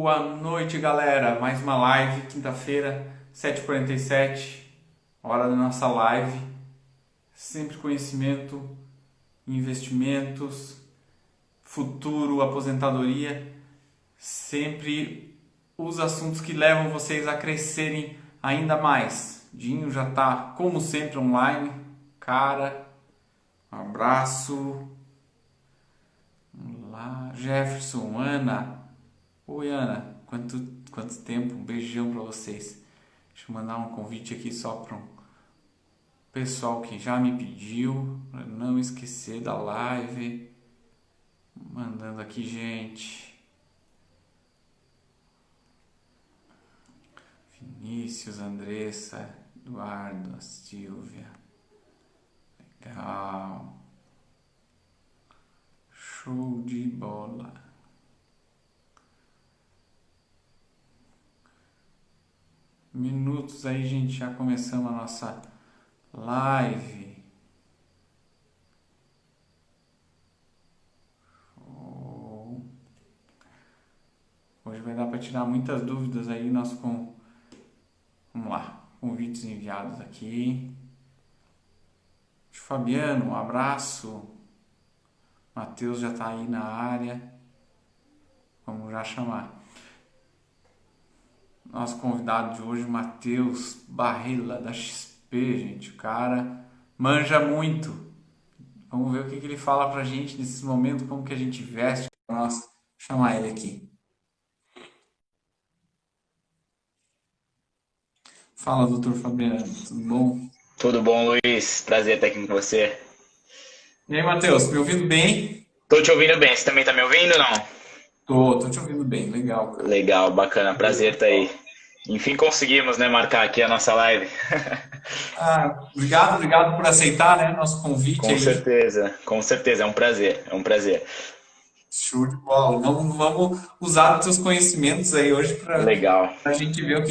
Boa noite, galera. Mais uma live, quinta-feira, 7h47, hora da nossa live. Sempre conhecimento, investimentos, futuro, aposentadoria. Sempre os assuntos que levam vocês a crescerem ainda mais. Dinho já está, como sempre, online. Cara, um abraço. Vamos lá, Jefferson, Ana. Oi, Ana, quanto tempo? Um beijão pra vocês. Deixa eu mandar um convite aqui só para um pessoal que já me pediu, para não esquecer da live. Mandando aqui, gente. Vinícius, Andressa, Eduardo, Silvia. Legal. Show de bola. Minutos aí, gente, já começamos a nossa live. Hoje vai dar para tirar muitas dúvidas aí, vamos lá, convites enviados aqui. Fabiano, um abraço. Matheus já está aí na área. Vamos já chamar. Nosso convidado de hoje, Matheus Barrela, da XP, gente. O cara manja muito. Vamos ver o que ele fala pra gente nesse momento, como que a gente veste. Nossa, chamar ele aqui. Fala, doutor Fabiano, tudo bom? Tudo bom, Luiz? Prazer estar aqui com você. E aí, Matheus, me ouvindo bem? Tô te ouvindo bem. Você também tá me ouvindo ou não? Tô te ouvindo bem, legal, cara. Legal, bacana. Prazer estar aí. Enfim, conseguimos, né, marcar aqui a nossa live. Obrigado por aceitar, né, nosso convite Com aí. certeza, é um prazer, é um prazer. Show de bola. Vamos usar os seus conhecimentos aí hoje para Legal. a gente ver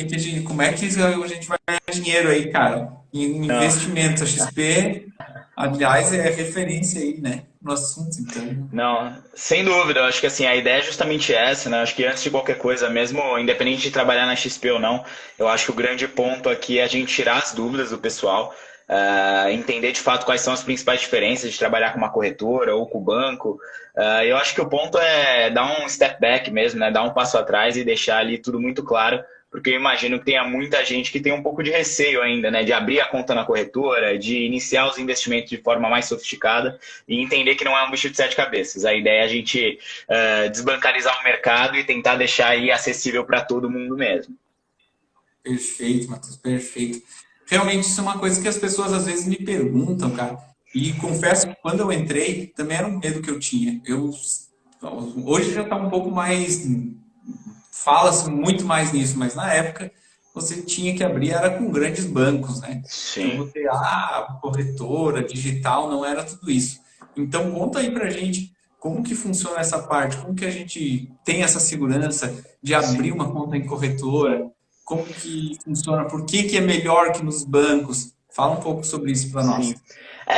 como é que a gente vai ganhar dinheiro aí, cara, em Não, investimentos. A XP, aliás, é referência aí, né, no assunto, então. não, sem dúvida, eu acho que assim, a ideia é justamente essa, né? Eu acho que antes de qualquer coisa, mesmo independente de trabalhar na XP ou não, eu acho que o grande ponto aqui é a gente tirar as dúvidas do pessoal, entender de fato quais são as principais diferenças de trabalhar com uma corretora ou com o banco. Eu acho que o ponto é dar um step back mesmo, né? Dar um passo atrás e deixar ali tudo muito claro, porque eu imagino que tenha muita gente que tem um pouco de receio ainda, né? De abrir a conta na corretora, de iniciar os investimentos de forma mais sofisticada e entender que não é um bicho de sete cabeças. A ideia é a gente desbancarizar o mercado e tentar deixar aí acessível para todo mundo mesmo. Perfeito, Matheus, perfeito. Realmente isso é uma coisa que as pessoas às vezes me perguntam, cara. E confesso que quando eu entrei, também era um medo que eu tinha. Hoje já está um pouco mais, fala-se muito mais nisso, mas na época você tinha que abrir, era com grandes bancos, né? Então Sim. você, corretora, digital, não era tudo isso. Então conta aí pra gente como que funciona essa parte, como que a gente tem essa segurança de abrir Sim. uma conta em corretora, como que funciona, por que que é melhor que nos bancos? Fala um pouco sobre isso para nós. Sim.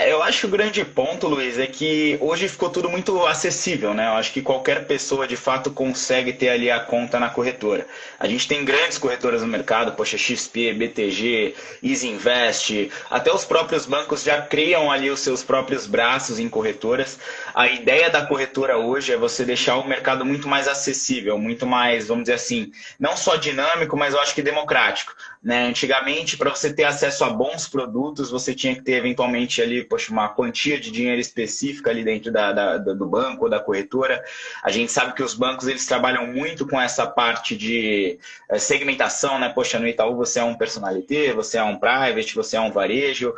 Eu acho que o grande ponto, Luiz, é que hoje ficou tudo muito acessível, né? Eu acho que qualquer pessoa de fato consegue ter ali a conta na corretora. A gente tem grandes corretoras no mercado, poxa, XP, BTG, Easy Invest, até os próprios bancos já criam ali os seus próprios braços em corretoras. A ideia da corretora hoje é você deixar o mercado muito mais acessível, muito mais, vamos dizer assim, não só dinâmico, mas eu acho que democrático, né? Antigamente, para você ter acesso a bons produtos, você tinha que ter eventualmente ali, poxa, uma quantia de dinheiro específica ali dentro do banco ou da corretora. A gente sabe que os bancos eles trabalham muito com essa parte de segmentação, né? Poxa, no Itaú você é um personalité, você é um private, você é um varejo,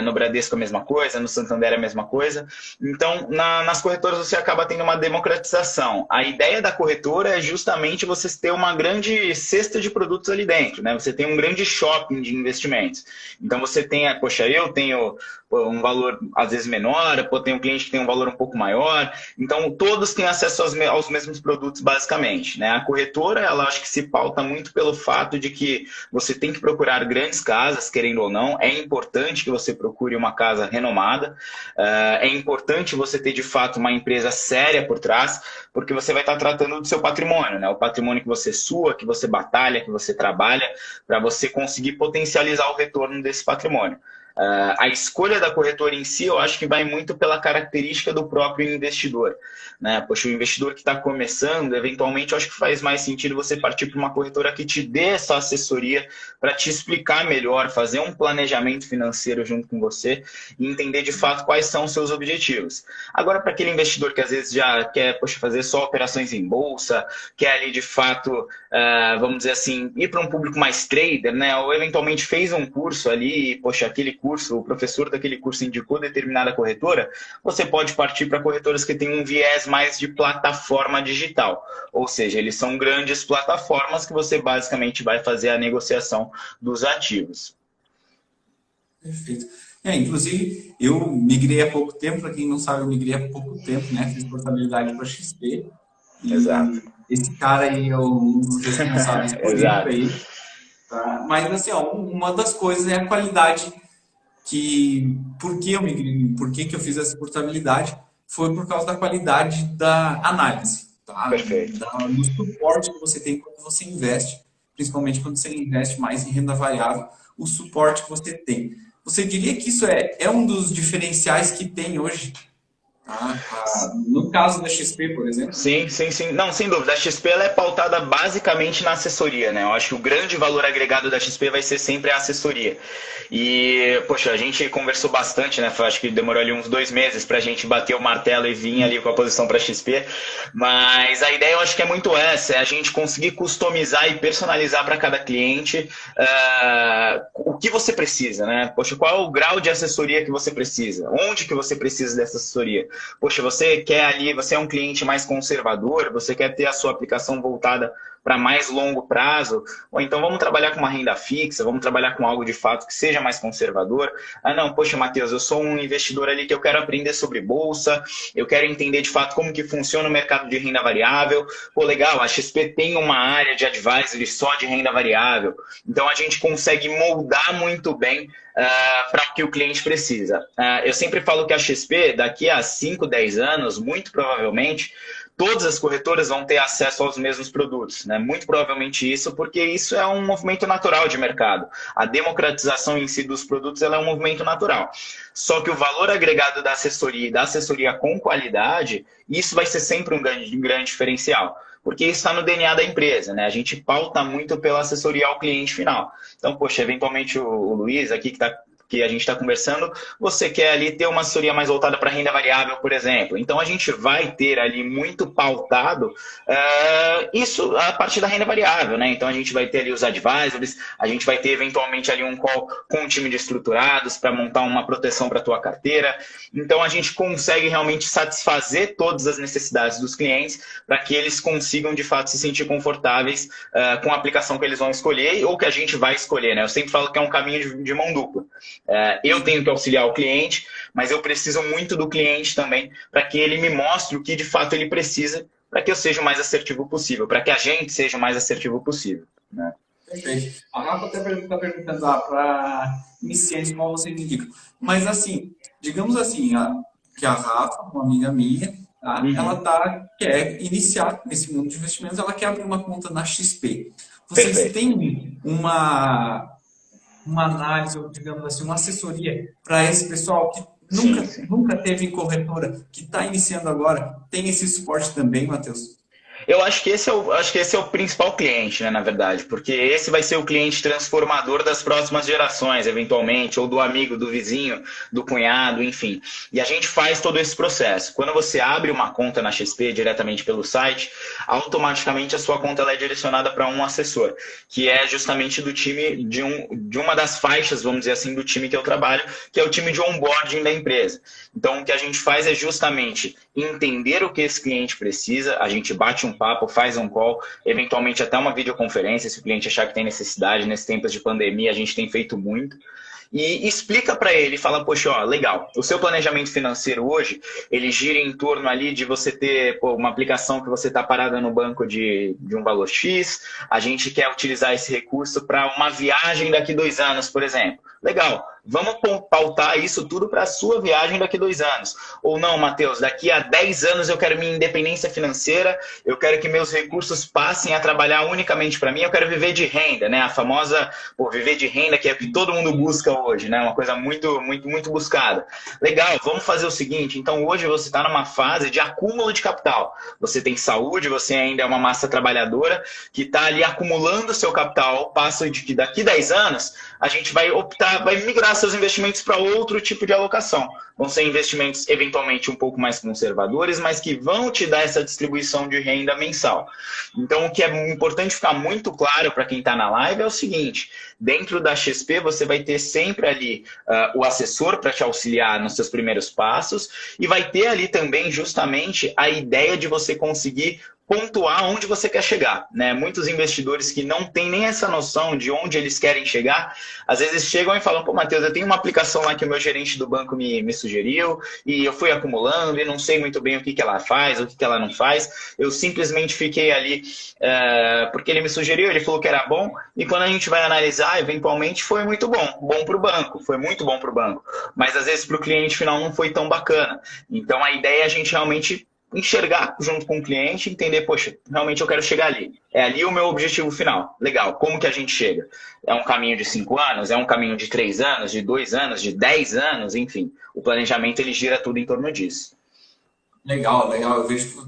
no Bradesco a mesma coisa, no Santander a mesma coisa. Então, nas corretoras você acaba tendo uma democratização. A ideia da corretora é justamente você ter uma grande cesta de produtos ali dentro, né? Você tem um grande shopping de investimentos. Então você tem, poxa, eu tenho um valor às vezes menor, tem um cliente que tem um valor um pouco maior. Então, todos têm acesso aos mesmos produtos, basicamente, né? A corretora, ela acho que se pauta muito pelo fato de que você tem que procurar grandes casas, querendo ou não. É importante que você procure uma casa renomada. É importante você ter, de fato, uma empresa séria por trás, porque você vai estar tratando do seu patrimônio, né? O patrimônio que você sua, que você batalha, que você trabalha, para você conseguir potencializar o retorno desse patrimônio. A escolha da corretora em si, eu acho que vai muito pela característica do próprio investidor, né? Poxa, o investidor que está começando, eventualmente, eu acho que faz mais sentido você partir para uma corretora que te dê essa assessoria para te explicar melhor, fazer um planejamento financeiro junto com você e entender de fato quais são os seus objetivos. Agora, para aquele investidor que às vezes já quer, poxa, fazer só operações em bolsa, quer ali de fato, vamos dizer assim, ir para um público mais trader, né? Ou eventualmente fez um curso ali, e, poxa, aquele curso, o professor daquele curso indicou determinada corretora, você pode partir para corretoras que têm um viés mais de plataforma digital. Ou seja, eles são grandes plataformas que você basicamente vai fazer a negociação dos ativos. Perfeito. Inclusive, eu migrei há pouco tempo, para quem não sabe, eu migrei há pouco tempo, né? Fiz portabilidade para XP. Exato. Esse cara aí é um dos responsáveis por isso aí. Tá? Mas, assim, ó, uma das coisas é a qualidade por que eu migrei, por que eu fiz essa portabilidade, foi por causa da qualidade da análise, tá? Perfeito. Do suporte que você tem quando você investe, principalmente quando você investe mais em renda variável, o suporte que você tem. Você diria que isso é um dos diferenciais que tem hoje? No caso da XP, por exemplo? Sim. Não, sem dúvida. A XP ela é pautada basicamente na assessoria, né? Eu acho que o grande valor agregado da XP vai ser sempre a assessoria. E, poxa, a gente conversou bastante, né? Acho que demorou ali uns 2 meses pra gente bater o martelo e vir ali com a posição para XP. Mas a ideia eu acho que é muito essa, é a gente conseguir customizar e personalizar para cada cliente o que você precisa, né? Poxa, qual é o grau de assessoria que você precisa? Onde que você precisa dessa assessoria? Poxa, você quer ali, você é um cliente mais conservador, você quer ter a sua aplicação voltada para mais longo prazo, ou então vamos trabalhar com uma renda fixa, vamos trabalhar com algo de fato que seja mais conservador. Não, poxa, Matheus, eu sou um investidor ali que eu quero aprender sobre bolsa, eu quero entender de fato como que funciona o mercado de renda variável. Pô, legal, a XP tem uma área de advisory só de renda variável, então a gente consegue moldar muito bem para o que o cliente precisa. Eu sempre falo que a XP, daqui a 5, 10 anos, muito provavelmente, todas as corretoras vão ter acesso aos mesmos produtos, né? Muito provavelmente isso, porque isso é um movimento natural de mercado. A democratização em si dos produtos ela é um movimento natural. Só que o valor agregado da assessoria e da assessoria com qualidade, isso vai ser sempre um grande diferencial. Porque isso está no DNA da empresa, né? A gente pauta muito pela assessoria ao cliente final. Então, poxa, eventualmente o Luiz aqui que a gente está conversando, você quer ali ter uma assessoria mais voltada para renda variável, por exemplo. Então, a gente vai ter ali muito pautado isso a partir da renda variável, né? Então, a gente vai ter ali os advisors, a gente vai ter eventualmente ali um call com um time de estruturados para montar uma proteção para a tua carteira. Então, a gente consegue realmente satisfazer todas as necessidades dos clientes para que eles consigam, de fato, se sentir confortáveis com a aplicação que eles vão escolher ou que a gente vai escolher, né? Eu sempre falo que é um caminho de mão dupla. Eu tenho que auxiliar o cliente, mas eu preciso muito do cliente também para que ele me mostre o que de fato ele precisa para que eu seja o mais assertivo possível, para que a gente seja o mais assertivo possível, né? Perfeito. A Rafa até está perguntando para iniciantes qual você me indica. Mas assim, digamos assim, que a Rafa, uma amiga minha, tá? Ela quer iniciar nesse mundo de investimentos, ela quer abrir uma conta na XP. Vocês Perfeito. têm uma análise, ou digamos assim, uma assessoria para esse pessoal que nunca teve corretora, que está iniciando agora? Tem esse suporte também, Matheus? Eu acho que esse é o principal cliente, né, na verdade, porque esse vai ser o cliente transformador das próximas gerações, eventualmente, ou do amigo, do vizinho, do cunhado, enfim. E a gente faz todo esse processo. Quando você abre uma conta na XP diretamente pelo site, automaticamente a sua conta ela é direcionada para um assessor, que é justamente do time de uma das faixas, vamos dizer assim, do time que eu trabalho, que é o time de onboarding da empresa. Então, o que a gente faz é justamente entender o que esse cliente precisa, a gente bate um papo, faz um call, eventualmente até uma videoconferência, se o cliente achar que tem necessidade. Nesses tempos de pandemia, a gente tem feito muito. e explica para ele, fala, poxa, ó, legal, o seu planejamento financeiro hoje, ele gira em torno ali de você ter uma aplicação que você está parada no banco de um valor X, a gente quer utilizar esse recurso para uma viagem daqui 2 anos, por exemplo. Legal, vamos pautar isso tudo para a sua viagem daqui 2 anos. Ou não, Matheus, daqui a 10 anos eu quero minha independência financeira, eu quero que meus recursos passem a trabalhar unicamente para mim, eu quero viver de renda, né? A famosa, viver de renda, que é o que todo mundo busca hoje, né? Uma coisa muito, muito, muito buscada. Legal, vamos fazer o seguinte, então hoje você está numa fase de acúmulo de capital. Você tem saúde, você ainda é uma massa trabalhadora que está ali acumulando seu capital ao passo de que daqui 10 anos a gente vai optar, vai migrar seus investimentos para outro tipo de alocação. Vão ser investimentos eventualmente um pouco mais conservadores, mas que vão te dar essa distribuição de renda mensal. Então, o que é importante ficar muito claro para quem está na live é o seguinte: dentro da XP você vai ter sempre ali o assessor para te auxiliar nos seus primeiros passos e vai ter ali também justamente a ideia de você conseguir pontuar onde você quer chegar, né? Muitos investidores que não têm nem essa noção de onde eles querem chegar, às vezes chegam e falam, pô, Matheus, eu tenho uma aplicação lá que o meu gerente do banco me sugeriu e eu fui acumulando e não sei muito bem o que ela faz, o que ela não faz. Eu simplesmente fiquei ali porque ele me sugeriu, ele falou que era bom e quando a gente vai analisar, eventualmente foi muito bom para o banco, foi muito bom para o banco, mas às vezes para o cliente final não foi tão bacana. Então a ideia é a gente realmente enxergar junto com o cliente, entender, poxa, realmente eu quero chegar ali. É ali o meu objetivo final. Legal, como que a gente chega? É um caminho de 5 anos? É um caminho de 3 anos? De 2 anos? De 10 anos? Enfim, o planejamento ele gira tudo em torno disso. Legal, legal. Eu vejo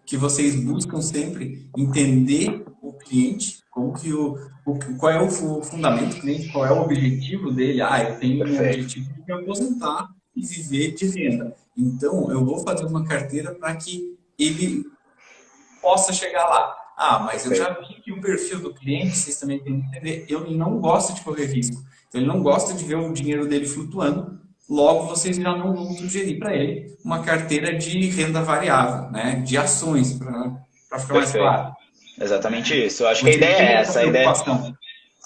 que vocês buscam sempre entender o cliente, como que qual é o fundamento do cliente, qual é o objetivo dele. Eu tenho um objetivo de me aposentar e viver de renda. Então, eu vou fazer uma carteira para que ele possa chegar lá. Mas eu já vi que o perfil do cliente, vocês também têm que entender, ele não gosta de correr risco. Ele não gosta de ver o dinheiro dele flutuando. Logo, vocês já não vão sugerir para ele uma carteira de renda variável, né? De ações, para ficar mais claro. Exatamente isso. Eu acho que a ideia é essa.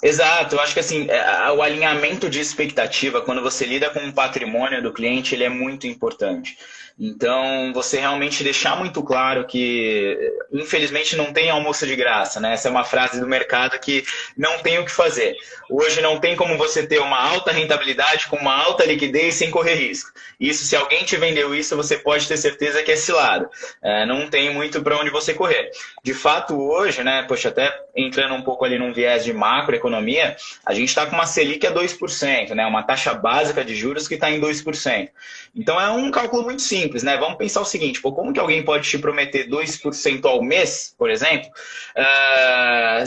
Exato, eu acho que assim, o alinhamento de expectativa, quando você lida com o patrimônio do cliente, ele é muito importante. Então, você realmente deixar muito claro que, infelizmente, não tem almoço de graça, né? Essa é uma frase do mercado que não tem o que fazer. Hoje não tem como você ter uma alta rentabilidade com uma alta liquidez sem correr risco. Isso, se alguém te vendeu isso, você pode ter certeza que é cilado. Não tem muito para onde você correr. De fato, hoje, né, poxa, até entrando um pouco ali num viés de macroeconomia, a gente está com uma Selic a 2%, né? Uma taxa básica de juros que está em 2%. Então é um cálculo muito simples, né? Vamos pensar o seguinte, como que alguém pode te prometer 2% ao mês, por exemplo,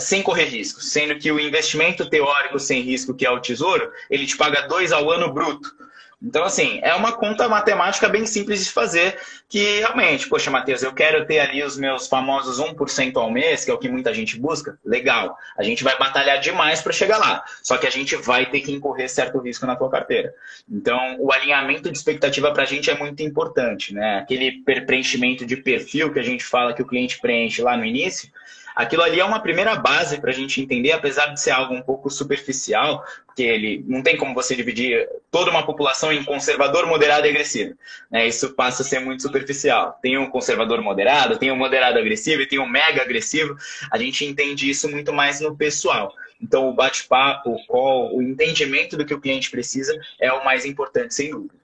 sem correr risco? Sendo que o investimento teórico sem risco, que é o Tesouro, ele te paga 2 ao ano bruto. Então, assim, é uma conta matemática bem simples de fazer, que realmente, poxa, Matheus, eu quero ter ali os meus famosos 1% ao mês, que é o que muita gente busca. Legal, a gente vai batalhar demais para chegar lá, só que a gente vai ter que incorrer certo risco na tua carteira. Então, o alinhamento de expectativa para a gente é muito importante, né? Aquele preenchimento de perfil que a gente fala que o cliente preenche lá no início, aquilo ali é uma primeira base para a gente entender, apesar de ser algo um pouco superficial, porque ele não tem como você dividir toda uma população em conservador, moderado e agressivo. Isso passa a ser muito superficial. Tem um conservador moderado, tem um moderado agressivo e tem um mega agressivo. A gente entende isso muito mais no pessoal. Então, o bate-papo, o call, o entendimento do que o cliente precisa é o mais importante, sem dúvida.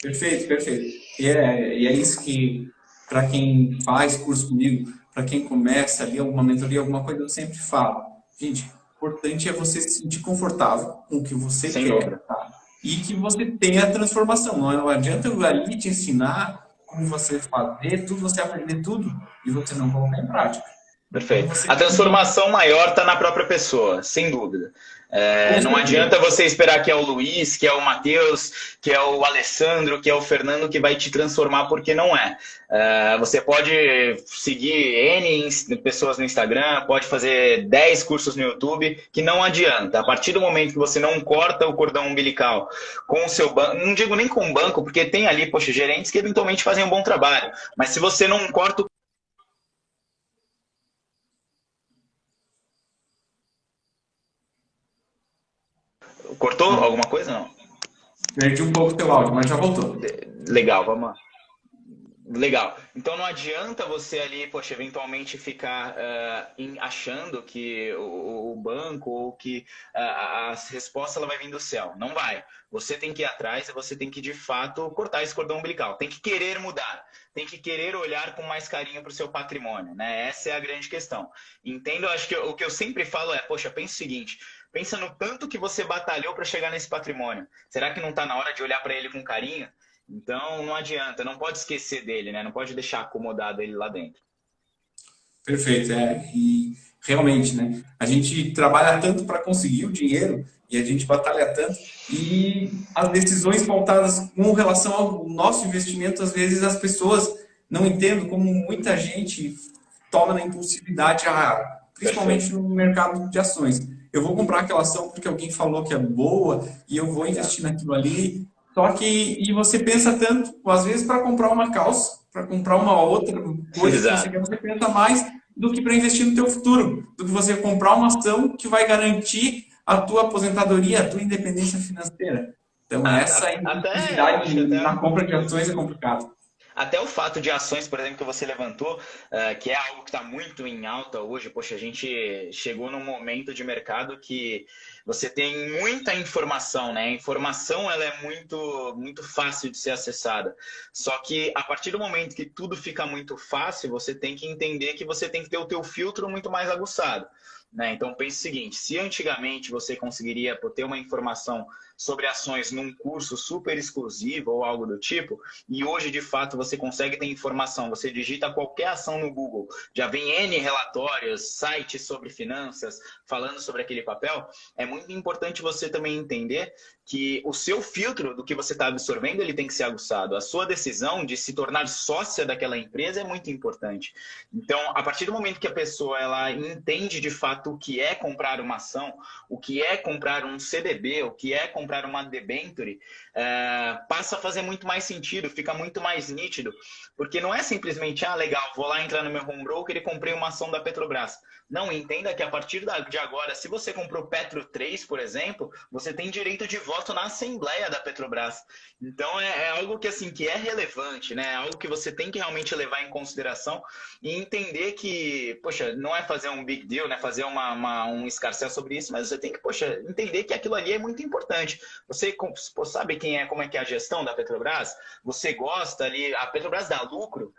Perfeito, perfeito. E é isso que, para quem faz curso comigo, para quem começa ali, alguma mentoria, alguma coisa, eu sempre falo. Gente, o importante é você se sentir confortável com o que você quer. Tá? E que você tenha a transformação. Não adianta eu ali te ensinar como você fazer tudo, você aprender tudo e você não colocar em prática. Perfeito. A transformação maior está na própria pessoa, sem dúvida. Não adianta você esperar que é o Luiz, que é o Matheus, que é o Alessandro, que é o Fernando que vai te transformar, porque não é. Você pode seguir N pessoas no Instagram, pode fazer 10 cursos no YouTube, que não adianta. A partir do momento que você não corta o cordão umbilical com o seu banco, não digo nem com o banco, porque tem ali, poxa, gerentes que eventualmente fazem um bom trabalho, mas se você não corta o Cortou alguma coisa? Perdi um pouco o teu áudio, mas já voltou. Legal, vamos lá. Legal. Então não adianta você ali, poxa, eventualmente ficar achando que o banco ou que a resposta ela vai vir do céu. Não vai. Você tem que ir atrás e você tem que, de fato, cortar esse cordão umbilical. Tem que querer mudar. Tem que querer olhar com mais carinho para o seu patrimônio, né? Essa é a grande questão. Entendo, acho que o que eu sempre falo é, poxa, pensa o seguinte, pensa no tanto que você batalhou para chegar nesse patrimônio. Será que não está na hora de olhar para ele com carinho? Então não adianta, não pode esquecer dele, né? Não pode deixar acomodado ele lá dentro. Perfeito, e realmente, né? A gente trabalha tanto para conseguir o dinheiro e a gente batalha tanto e as decisões pautadas com relação ao nosso investimento, às vezes as pessoas não entendem como muita gente toma na impulsividade, principalmente Perfeito. no mercado de ações. Eu vou comprar aquela ação porque alguém falou que é boa e eu vou investir naquilo ali. Só que e você pensa tanto, às vezes, para comprar uma calça, para comprar uma outra coisa que Exato. você pensa mais do que para investir no teu futuro, do que você comprar uma ação que vai garantir a tua aposentadoria, a tua independência financeira. Então, essa Até, eu acho impulsividade que na até compra de ações é complicado. Até o fato de ações, por exemplo, que você levantou, que é algo que está muito em alta hoje. Poxa, a gente chegou num momento de mercado que você tem muita informação, né? A informação ela é muito fácil de ser acessada. Só que a partir do momento que tudo fica muito fácil, você tem que entender que você tem que ter o teu filtro muito mais aguçado. Né? Então pense o seguinte, se antigamente você conseguiria ter uma informação sobre ações num curso super exclusivo ou algo do tipo, e hoje de fato você consegue ter informação, você digita qualquer ação no Google, já vem N relatórios, sites sobre finanças, falando sobre aquele papel, é muito importante você também entender que o seu filtro do que você está absorvendo ele tem que ser aguçado. A sua decisão de se tornar sócia daquela empresa é muito importante. Então, a partir do momento que a pessoa ela entende de fato o que é comprar uma ação, o que é comprar um CDB, o que é comprar uma debenture, passa a fazer muito mais sentido, fica muito mais nítido, porque não é simplesmente, legal, vou lá entrar no meu home broker e comprei uma ação da Petrobras. Não, entenda que a partir de agora, se você comprou Petro 3, por exemplo, você tem direito de voto na Assembleia da Petrobras. Então é algo que, assim, que é relevante, né? É algo que você tem que realmente levar em consideração e entender que, poxa, não é fazer um big deal, né? Fazer um escarcéu sobre isso, mas você tem que, poxa, entender que aquilo ali é muito importante. Você sabe como é que é a gestão da Petrobras? Você gosta ali, a Petrobras dá lucro,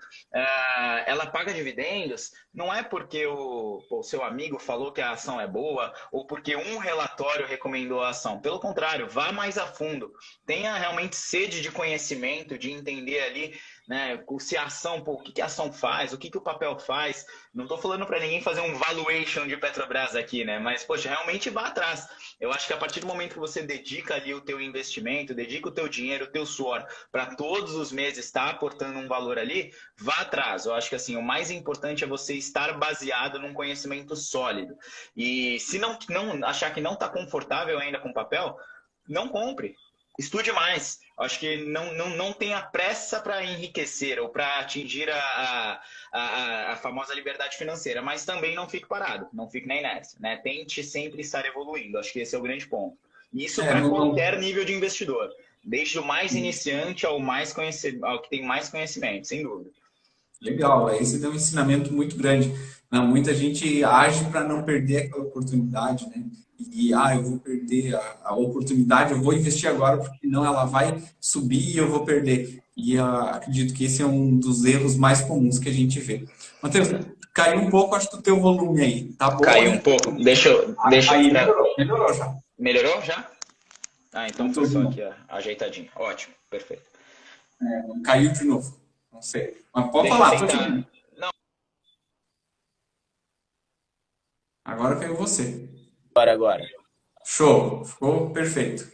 ela paga dividendos, não é porque o seu amigo falou que a ação é boa ou porque um relatório recomendou a ação. Pelo contrário, vá mais a fundo. Tenha realmente sede de conhecimento, de entender ali, né, se a ação, o que a ação faz, o que o papel faz. Não estou falando para ninguém fazer um valuation de Petrobras aqui, né? Mas, poxa, realmente vá atrás. Eu acho que a partir do momento que você dedica ali o teu investimento, dedica o teu dinheiro, o teu suor, para todos os meses estar aportando um valor ali, vá atrás. Eu acho que assim, o mais importante é você estar baseado num conhecimento sólido. E se não achar que não está confortável ainda com papel, não compre. Estude mais. Acho que não tenha pressa para enriquecer ou para atingir a famosa liberdade financeira, mas também não fique parado, não fique na inércia, né? Tente sempre estar evoluindo. Acho que esse é o grande ponto. E isso para qualquer nível de investidor, desde o mais iniciante ao ao que tem mais conhecimento, sem dúvida. Legal, aí você deu um ensinamento muito grande. Muita gente age para não perder aquela oportunidade, né? E, eu vou perder a oportunidade, eu vou investir agora, porque não, ela vai subir e eu vou perder. E acredito que esse é um dos erros mais comuns que a gente vê. Matheus, caiu um pouco, acho, do teu volume aí. Tá boa Caiu um aí? pouco. Deixa eu... Aí melhorou já. Melhorou já? Então foi só aqui, ajeitadinho. Ótimo, perfeito. Caiu de novo. Não sei. Mas pode Deixa falar, eu tô te tentar. ouvindo. Não, Agora caiu você. Agora. Show, ficou perfeito.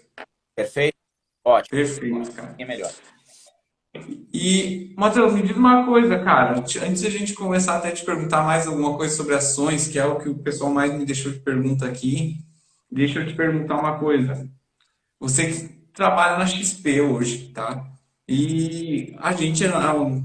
Perfeito? Ótimo. Perfeito, cara. É melhor. E, Matheus, me diz uma coisa, cara. Antes de a gente começar até te perguntar mais alguma coisa sobre ações, que é o que o pessoal mais me deixou de pergunta aqui, deixa eu te perguntar uma coisa. Você que trabalha na XP hoje, tá? E a gente,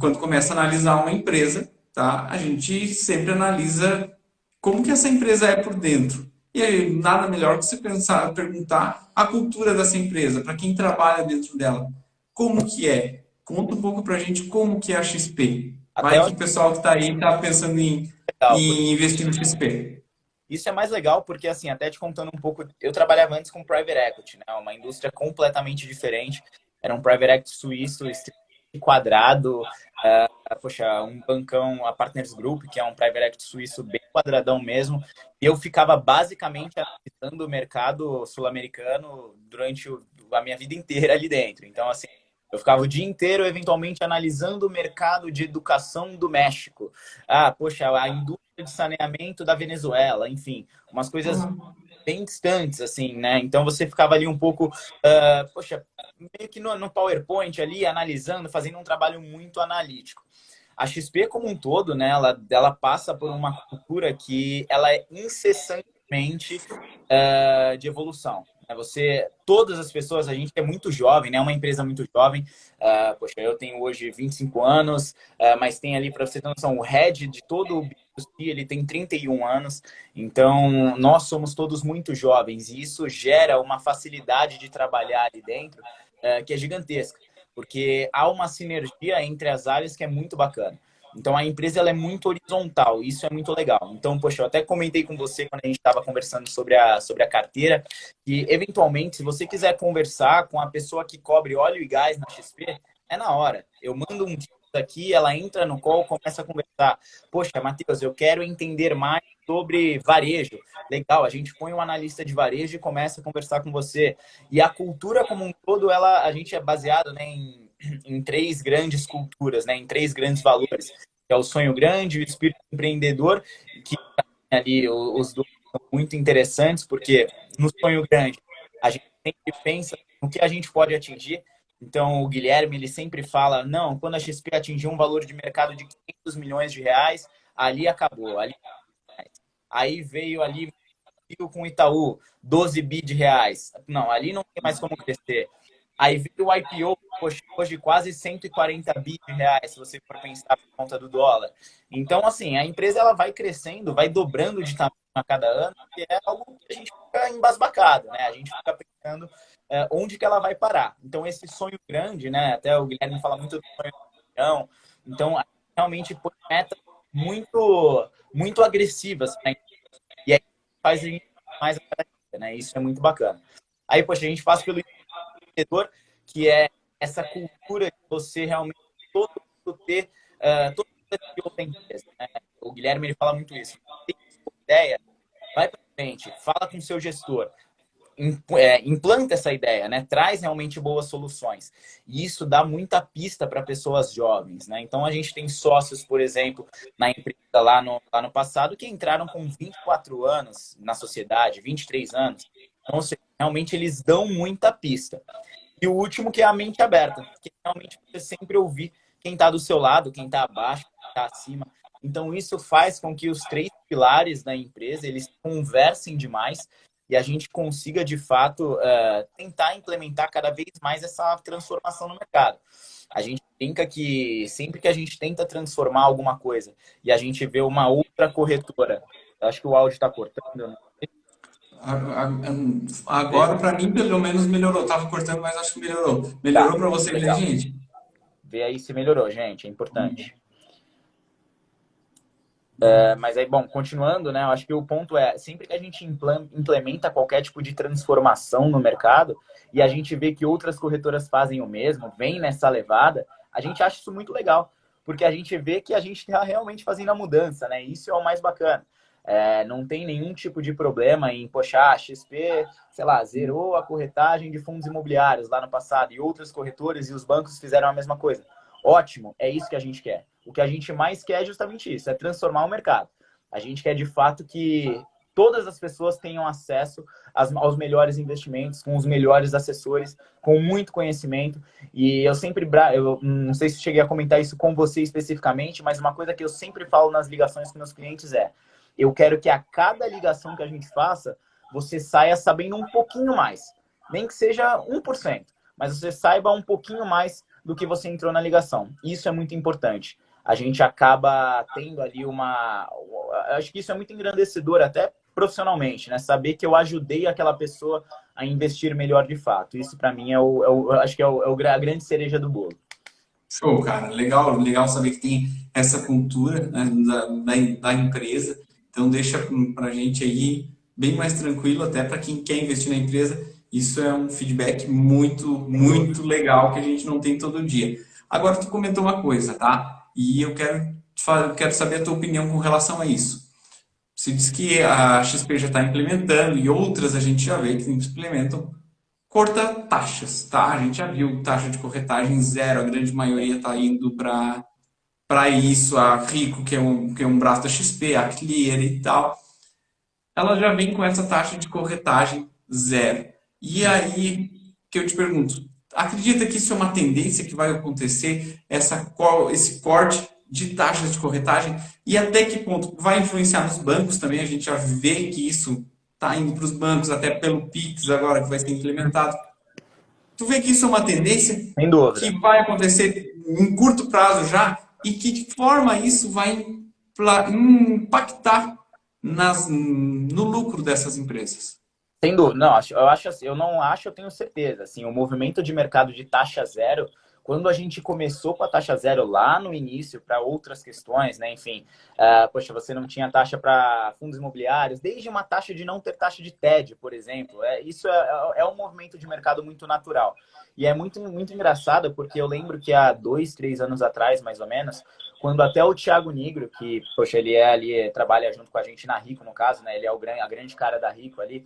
quando começa a analisar uma empresa, tá? A gente sempre analisa como que essa empresa é por dentro. E aí, nada melhor que você pensar, perguntar a cultura dessa empresa, para quem trabalha dentro dela. Como que é? Conta um pouco para a gente como que é a XP. Até Vai eu que acho o pessoal que está aí está pensando legal, porque em investir no XP. isso é mais legal porque, assim, até te contando um pouco, eu trabalhava antes com private equity, né? Uma indústria completamente diferente. Era um private equity suíço, extremamente quadrado. Poxa, um bancão, a Partners Group, que é um private equity suíço bem quadradão mesmo. E eu ficava basicamente analisando o mercado sul-americano durante a minha vida inteira ali dentro. Então, assim, eu ficava o dia inteiro, eventualmente, analisando o mercado de educação do México. Poxa, a indústria de saneamento da Venezuela, enfim, umas coisas bem distantes, assim, né? Então você ficava ali um pouco, poxa, meio que no PowerPoint ali, analisando, fazendo um trabalho muito analítico. A XP como um todo, né, ela passa por uma cultura que ela é incessantemente de evolução. Todas as pessoas, a gente é muito jovem, né, é uma empresa muito jovem. Poxa, eu tenho hoje 25 anos, mas tem ali, para você ter noção, o head de todo o B2C, ele tem 31 anos. Então, nós somos todos muito jovens e isso gera uma facilidade de trabalhar ali dentro que é gigantesca, porque há uma sinergia entre as áreas que é muito bacana. Então, a empresa ela é muito horizontal, isso é muito legal. Então, poxa, eu até comentei com você quando a gente estava conversando sobre a carteira, que, eventualmente, se você quiser conversar com a pessoa que cobre óleo e gás na XP, é na hora. Eu mando um aqui, ela entra no call, começa a conversar. Poxa, Matheus, eu quero entender mais sobre varejo. Legal, a gente põe um analista de varejo e começa a conversar com você. E a cultura como um todo, a gente é baseado, né, em três grandes culturas, né, em três grandes valores, que é o sonho grande, o espírito empreendedor, que ali os dois são muito interessantes, porque no sonho grande a gente sempre pensa no que a gente pode atingir. Então, o Guilherme, ele sempre fala, não, quando a XP atingiu um valor de mercado de 500 milhões de reais, ali acabou. Aí veio ali com o Itaú, 12 bi de reais. Não, ali não tem mais como crescer. Aí veio o IPO, poxa, hoje quase 140 bi de reais, se você for pensar por conta do dólar. Então, assim, a empresa ela vai crescendo, vai dobrando de tamanho a cada ano, e é algo que a gente fica embasbacado, né? A gente fica pensando onde que ela vai parar. Então, esse sonho grande, né? Até o Guilherme fala muito do sonho grande. Então, realmente põe metas muito agressivas, né? E aí faz a gente mais a cada dia, né? Isso é muito bacana. Aí, poxa, a gente faz pelo empreendedor, que é essa cultura de você realmente todo mundo ter todo mundo ter outra empresa, né? O Guilherme ele fala muito isso. Tem uma ideia, vai para frente, fala com o seu gestor, implanta essa ideia, né? Traz realmente boas soluções. E isso dá muita pista para pessoas jovens, né? Então a gente tem sócios, por exemplo, na empresa lá no passado que entraram com 24 anos na sociedade, 23 anos. Então, realmente eles dão muita pista. E o último que é a mente aberta, que é realmente você sempre ouvir quem está do seu lado, quem está abaixo, quem está acima. Então isso faz com que os três pilares da empresa eles conversem demais e a gente consiga de fato tentar implementar cada vez mais essa transformação no mercado. A gente brinca que sempre que a gente tenta transformar alguma coisa e a gente vê uma outra corretora, eu acho que o áudio está cortando, né? Agora, para mim, pelo menos melhorou. Tava cortando, mas acho que melhorou. Tá, Melhorou para vocês aí, legal. gente? Vê aí se melhorou, gente, é importante. Mas aí, bom, continuando, né? Eu acho que o ponto é, sempre que a gente implementa qualquer tipo de transformação no mercado e a gente vê que outras corretoras fazem o mesmo, vem nessa levada, a gente acha isso muito legal, porque a gente vê que a gente está realmente fazendo a mudança, né? Isso é o mais bacana. Não tem nenhum tipo de problema em, poxa, a XP, sei lá, zerou a corretagem de fundos imobiliários lá no passado e outras corretoras e os bancos fizeram a mesma coisa. Ótimo, é isso que a gente quer. O que a gente mais quer é justamente isso, é transformar o mercado. A gente quer de fato que todas as pessoas tenham acesso aos melhores investimentos, com os melhores assessores, com muito conhecimento. E eu não sei se cheguei a comentar isso com você especificamente, mas uma coisa que eu sempre falo nas ligações com meus clientes é: eu quero que a cada ligação que a gente faça, você saia sabendo um pouquinho mais. Nem que seja 1%, mas você saiba um pouquinho mais do que você entrou na ligação. Isso é muito importante. A gente acaba tendo ali acho que isso é muito engrandecedor até profissionalmente, né? Saber que eu ajudei aquela pessoa a investir melhor de fato. Isso para mim acho que a grande cereja do bolo. Show, cara. Legal, legal saber que tem essa cultura, né, da empresa. Então deixa para a gente aí bem mais tranquilo, até para quem quer investir na empresa. Isso é um feedback muito, Sem dúvida. muito legal que a gente não tem todo dia. Agora tu comentou uma coisa, tá? E eu quero saber a tua opinião com relação a isso. Você disse que a XP já está implementando e outras a gente já vê que implementam corta taxas, tá? A gente já viu taxa de corretagem zero, a grande maioria está indo para isso, a Rico, que é um braço da XP, a Clear e tal, ela já vem com essa taxa de corretagem zero. E aí que eu te pergunto, acredita que isso é uma tendência que vai acontecer, esse corte de taxas de corretagem? E até que ponto vai influenciar nos bancos também? A gente já vê que isso está indo para os bancos, até pelo Pix agora que vai ser implementado. Tu vê que isso é uma tendência Sem dúvida. que vai acontecer em curto prazo já e que de forma isso vai impactar no lucro dessas empresas? Sem dúvida. Não, eu acho assim, eu não acho, eu tenho certeza. Assim, o movimento de mercado de taxa zero, quando a gente começou com a taxa zero lá no início, para outras questões, né? Enfim, poxa, você não tinha taxa para fundos imobiliários, desde uma taxa de não ter taxa de TED, por exemplo. Isso é um movimento de mercado muito natural. E é muito, muito engraçado, porque eu lembro que há 2, 3 anos atrás, mais ou menos, quando até o Thiago Nigro, que, poxa, ele é ali, trabalha junto com a gente na Rico, no caso, né? Ele é a grande cara da Rico ali.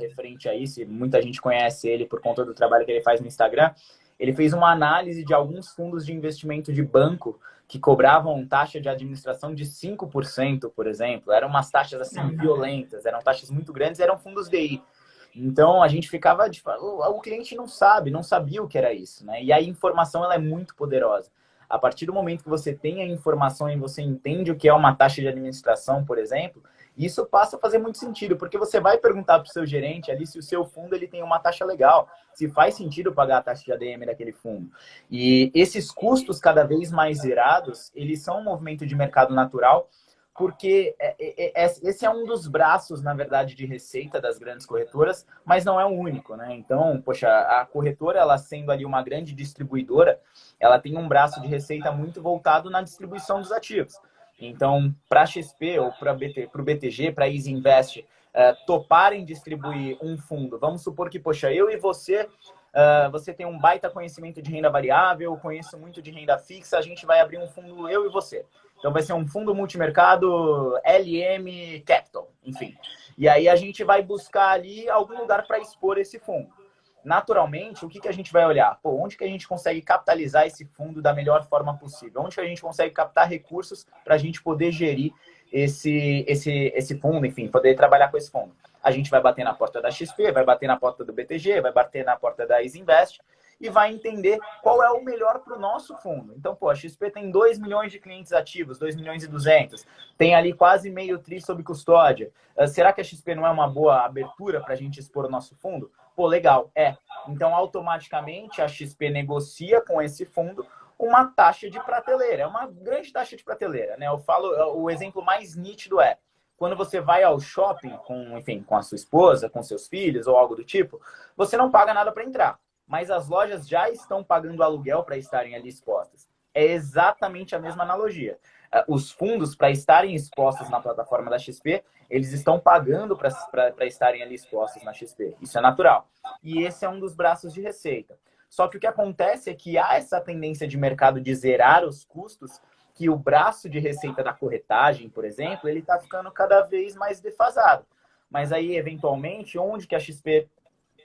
Referente a isso, e muita gente conhece ele por conta do trabalho que ele faz no Instagram. Ele fez uma análise de alguns fundos de investimento de banco que cobravam taxa de administração de 5%, por exemplo. Eram umas taxas assim violentas, eram taxas muito grandes, eram fundos DI. Então a gente ficava de o cliente não sabia o que era isso, né? E a informação ela é muito poderosa. A partir do momento que você tem a informação e você entende o que é uma taxa de administração, por exemplo, isso passa a fazer muito sentido, porque você vai perguntar para o seu gerente ali se o seu fundo ele tem uma taxa legal, se faz sentido pagar a taxa de ADM daquele fundo. E esses custos cada vez mais zerados, eles são um movimento de mercado natural, porque esse é um dos braços, na verdade, de receita das grandes corretoras, mas não é o único, né? Então, poxa, a corretora, ela sendo ali uma grande distribuidora, ela tem um braço de receita muito voltado na distribuição dos ativos. Então, para a XP ou para o BTG, para a Easy Invest, toparem distribuir um fundo, vamos supor que, poxa, eu e você, você tem um baita conhecimento de renda variável, eu conheço muito de renda fixa, a gente vai abrir um fundo, eu e você. Então, vai ser um fundo multimercado LM Capital, enfim. E aí a gente vai buscar ali algum lugar para expor esse fundo. Naturalmente, o que a gente vai olhar? Pô, onde que a gente consegue capitalizar esse fundo da melhor forma possível? Onde que a gente consegue captar recursos para a gente poder gerir esse fundo, enfim, poder trabalhar com esse fundo? A gente vai bater na porta da XP, vai bater na porta do BTG, vai bater na porta da Easy Invest e vai entender qual é o melhor para o nosso fundo. Então, pô, a XP tem 2 milhões de clientes ativos, 2 milhões e 200, tem ali quase meio tri sob custódia. Será que a XP não é uma boa abertura para a gente expor o nosso fundo? Pô, legal, Então, automaticamente, a XP negocia com esse fundo uma taxa de prateleira. É uma grande taxa de prateleira, né? Eu falo, o exemplo mais nítido quando você vai ao shopping com a sua esposa, com seus filhos ou algo do tipo, você não paga nada para entrar, mas as lojas já estão pagando aluguel para estarem ali expostas. É exatamente a mesma analogia. Os fundos, para estarem expostos na plataforma da XP, eles estão pagando para estarem ali expostos na XP. Isso é natural. E esse é um dos braços de receita. Só que o que acontece é que há essa tendência de mercado de zerar os custos, que o braço de receita da corretagem, por exemplo, ele está ficando cada vez mais defasado. Mas aí, eventualmente, onde que a XP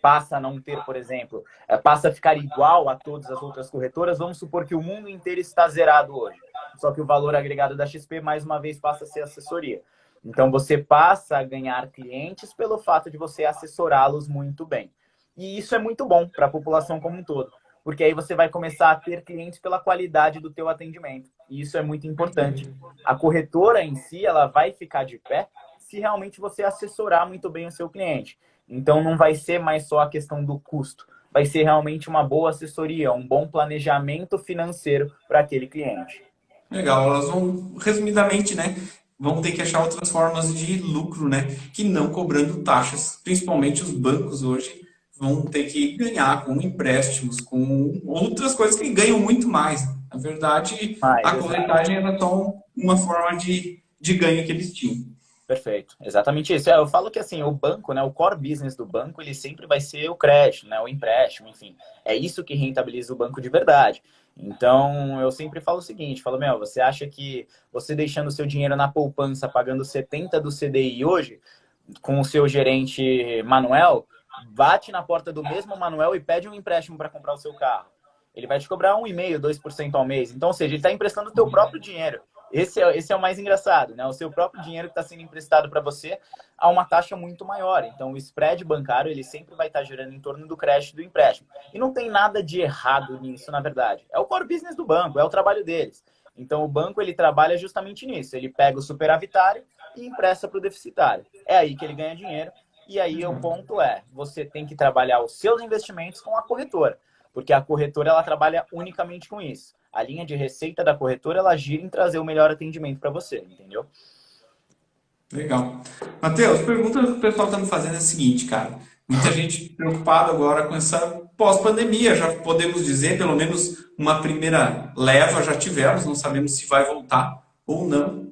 passa a não ter, por exemplo, passa a ficar igual a todas as outras corretoras, vamos supor que o mundo inteiro está zerado hoje. Só que o valor agregado da XP, mais uma vez, passa a ser assessoria. Então, você passa a ganhar clientes pelo fato de você assessorá-los muito bem. E isso é muito bom para a população como um todo, porque aí você vai começar a ter clientes pela qualidade do teu atendimento. E isso é muito importante. A corretora em si, ela vai ficar de pé se realmente você assessorar muito bem o seu cliente. Então, não vai ser mais só a questão do custo. Vai ser realmente uma boa assessoria, um bom planejamento financeiro para aquele cliente. Legal, elas vão, resumidamente, né? vão ter que achar outras formas de lucro, né? Que não cobrando taxas. Principalmente os bancos hoje vão ter que ganhar com empréstimos, com outras coisas que ganham muito mais. Na verdade, Mas, a exato. corretagem era só uma forma de ganho que eles tinham. Perfeito, exatamente isso. Eu falo que assim, o banco, né, o core business do banco, ele sempre vai ser o crédito, né, o empréstimo, enfim. É isso que rentabiliza o banco de verdade. Então, eu sempre falo o seguinte, falo, meu, você acha que você deixando o seu dinheiro na poupança, pagando 70 do CDI hoje, com o seu gerente Manuel, bate na porta do mesmo Manuel e pede um empréstimo para comprar o seu carro. Ele vai te cobrar 1,5%, 2% ao mês. Então, ou seja, ele está emprestando o teu próprio dinheiro. Esse é o mais engraçado, né? O seu próprio dinheiro que está sendo emprestado para você a uma taxa muito maior. Então, o spread bancário ele sempre vai estar girando em torno do crédito e do empréstimo. E não tem nada de errado nisso, na verdade. É o core business do banco, é o trabalho deles. Então, o banco ele trabalha justamente nisso. Ele pega o superavitário e empresta para o deficitário. É aí que ele ganha dinheiro. E aí o ponto é, você tem que trabalhar os seus investimentos com a corretora, porque a corretora ela trabalha unicamente com isso. A linha de receita da corretora ela gira em trazer o melhor atendimento para você, entendeu? Legal. Matheus, pergunta que o pessoal está me fazendo é a seguinte, cara. Muita gente preocupada agora com essa pós-pandemia. Já podemos dizer, pelo menos uma primeira leva já tivemos, não sabemos se vai voltar ou não.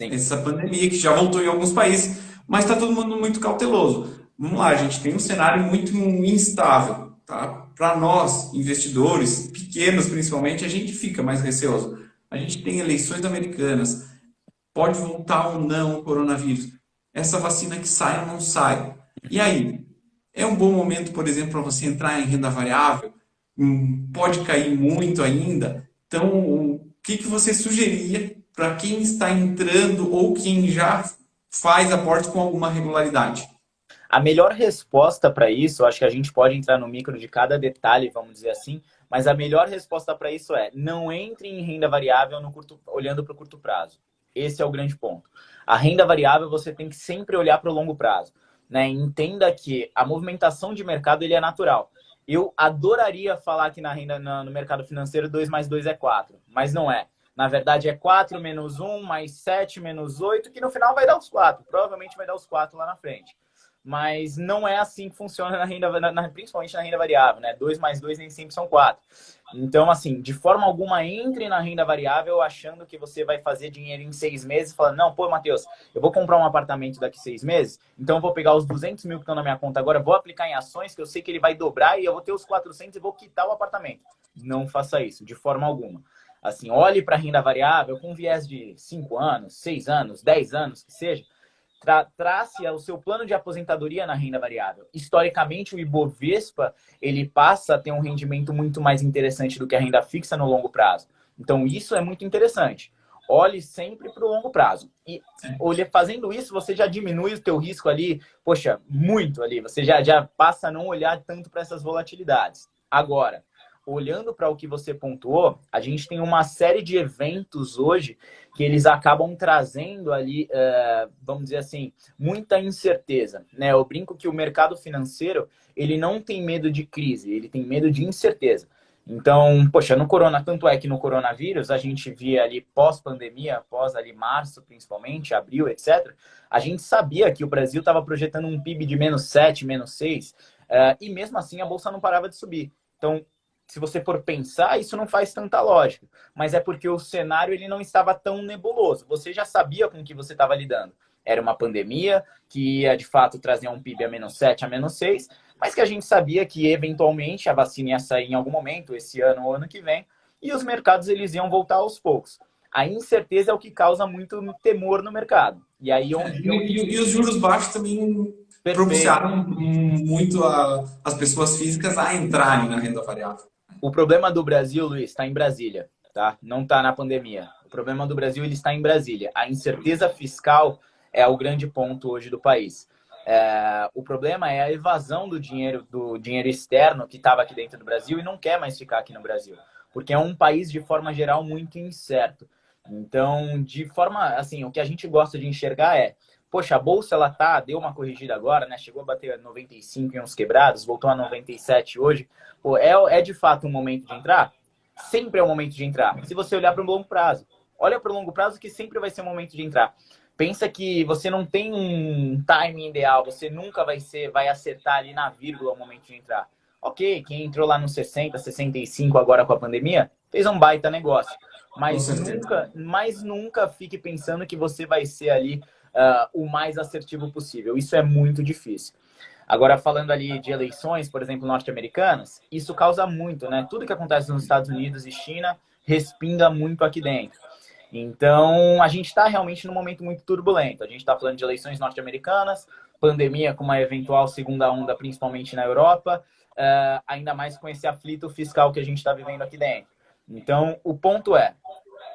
Sim. Essa pandemia que já voltou em alguns países, mas está todo mundo muito cauteloso. Vamos lá, a gente tem um cenário muito instável, tá? Para nós, investidores, pequenos principalmente, a gente fica mais receoso. A gente tem eleições americanas, pode voltar ou não o coronavírus. Essa vacina que sai ou não sai. E aí? É um bom momento, por exemplo, para você entrar em renda variável? Pode cair muito ainda. Então, o que que você sugeriria para quem está entrando ou quem já faz aporte com alguma regularidade? A melhor resposta para isso, acho que a gente pode entrar no micro de cada detalhe, vamos dizer assim, mas a melhor resposta para isso é não entre em renda variável no olhando para o curto prazo. Esse é o grande ponto. A renda variável você tem que sempre olhar para o longo prazo. Né? Entenda que a movimentação de mercado ele é natural. Eu adoraria falar que no mercado financeiro 2 mais 2 é 4, mas não é. Na verdade é 4 menos 1 mais 7 menos 8, que no final vai dar os 4. Provavelmente vai dar os 4 lá na frente. Mas não é assim que funciona principalmente na renda variável, né? 2 mais 2 nem sempre são 4. Então, assim, de forma alguma, entre na renda variável achando que você vai fazer dinheiro em 6 meses, falando, não, pô, Matheus, eu vou comprar um apartamento daqui 6 meses, então eu vou pegar os 200 mil que estão na minha conta agora, vou aplicar em ações que eu sei que ele vai dobrar e eu vou ter os 400 e vou quitar o apartamento. Não faça isso, de forma alguma. Assim, olhe para a renda variável com viés de 5 anos, 6 anos, 10 anos, que seja, trace o seu plano de aposentadoria na renda variável. Historicamente, o Ibovespa ele passa a ter um rendimento muito mais interessante do que a renda fixa no longo prazo. Então, isso é muito interessante. Olhe sempre para o longo prazo. E fazendo isso, você já diminui o teu risco ali, poxa, muito ali. Você já passa a não olhar tanto para essas volatilidades. Agora, olhando para o que você pontuou, a gente tem uma série de eventos hoje que eles acabam trazendo ali, vamos dizer assim, muita incerteza. Né? Eu brinco que o mercado financeiro ele não tem medo de crise, ele tem medo de incerteza. Então, poxa, tanto é que no coronavírus, a gente via ali pós-pandemia, pós ali março, principalmente, abril, etc., a gente sabia que o Brasil estava projetando um PIB de -7, -6, e mesmo assim a Bolsa não parava de subir. Então, se você for pensar, isso não faz tanta lógica. Mas é porque o cenário ele não estava tão nebuloso. Você já sabia com o que você estava lidando. Era uma pandemia que ia, de fato, trazer um PIB a -7, a -6, mas que a gente sabia que, eventualmente, a vacina ia sair em algum momento, esse ano ou ano que vem, e os mercados eles iam voltar aos poucos. A incerteza é o que causa muito temor no mercado. E aí onde... E os juros baixos também Perfeito. propiciaram muito as pessoas físicas a entrarem na renda variável. O problema do Brasil, Luiz, está em Brasília, tá? Não está na pandemia. O problema do Brasil ele está em Brasília. A incerteza fiscal é o grande ponto hoje do país. O problema é a evasão do dinheiro externo que estava aqui dentro do Brasil e não quer mais ficar aqui no Brasil, porque é um país de forma geral muito incerto. Então, de forma assim, o que a gente gosta de enxergar é, poxa, a bolsa ela deu uma corrigida agora, né? Chegou a bater 95 em uns quebrados, voltou a 97 hoje. Pô, é de fato um momento de entrar? Sempre é o momento de entrar. Se você olhar para um longo prazo, olha para o longo prazo que sempre vai ser o momento de entrar. Pensa que você não tem um timing ideal, você nunca vai acertar ali na vírgula o momento de entrar. Ok, quem entrou lá nos 60, 65 agora com a pandemia, fez um baita negócio. Mas nunca fique pensando que você vai ser ali o mais assertivo possível. Isso é muito difícil. Agora, falando ali de eleições, por exemplo, norte-americanas, isso causa muito, né? Tudo que acontece nos Estados Unidos e China respinga muito aqui dentro. Então, a gente está realmente num momento muito turbulento. A gente está falando de eleições norte-americanas, pandemia com uma eventual segunda onda, principalmente na Europa, ainda mais com esse aflito fiscal que a gente está vivendo aqui dentro. Então, o ponto é,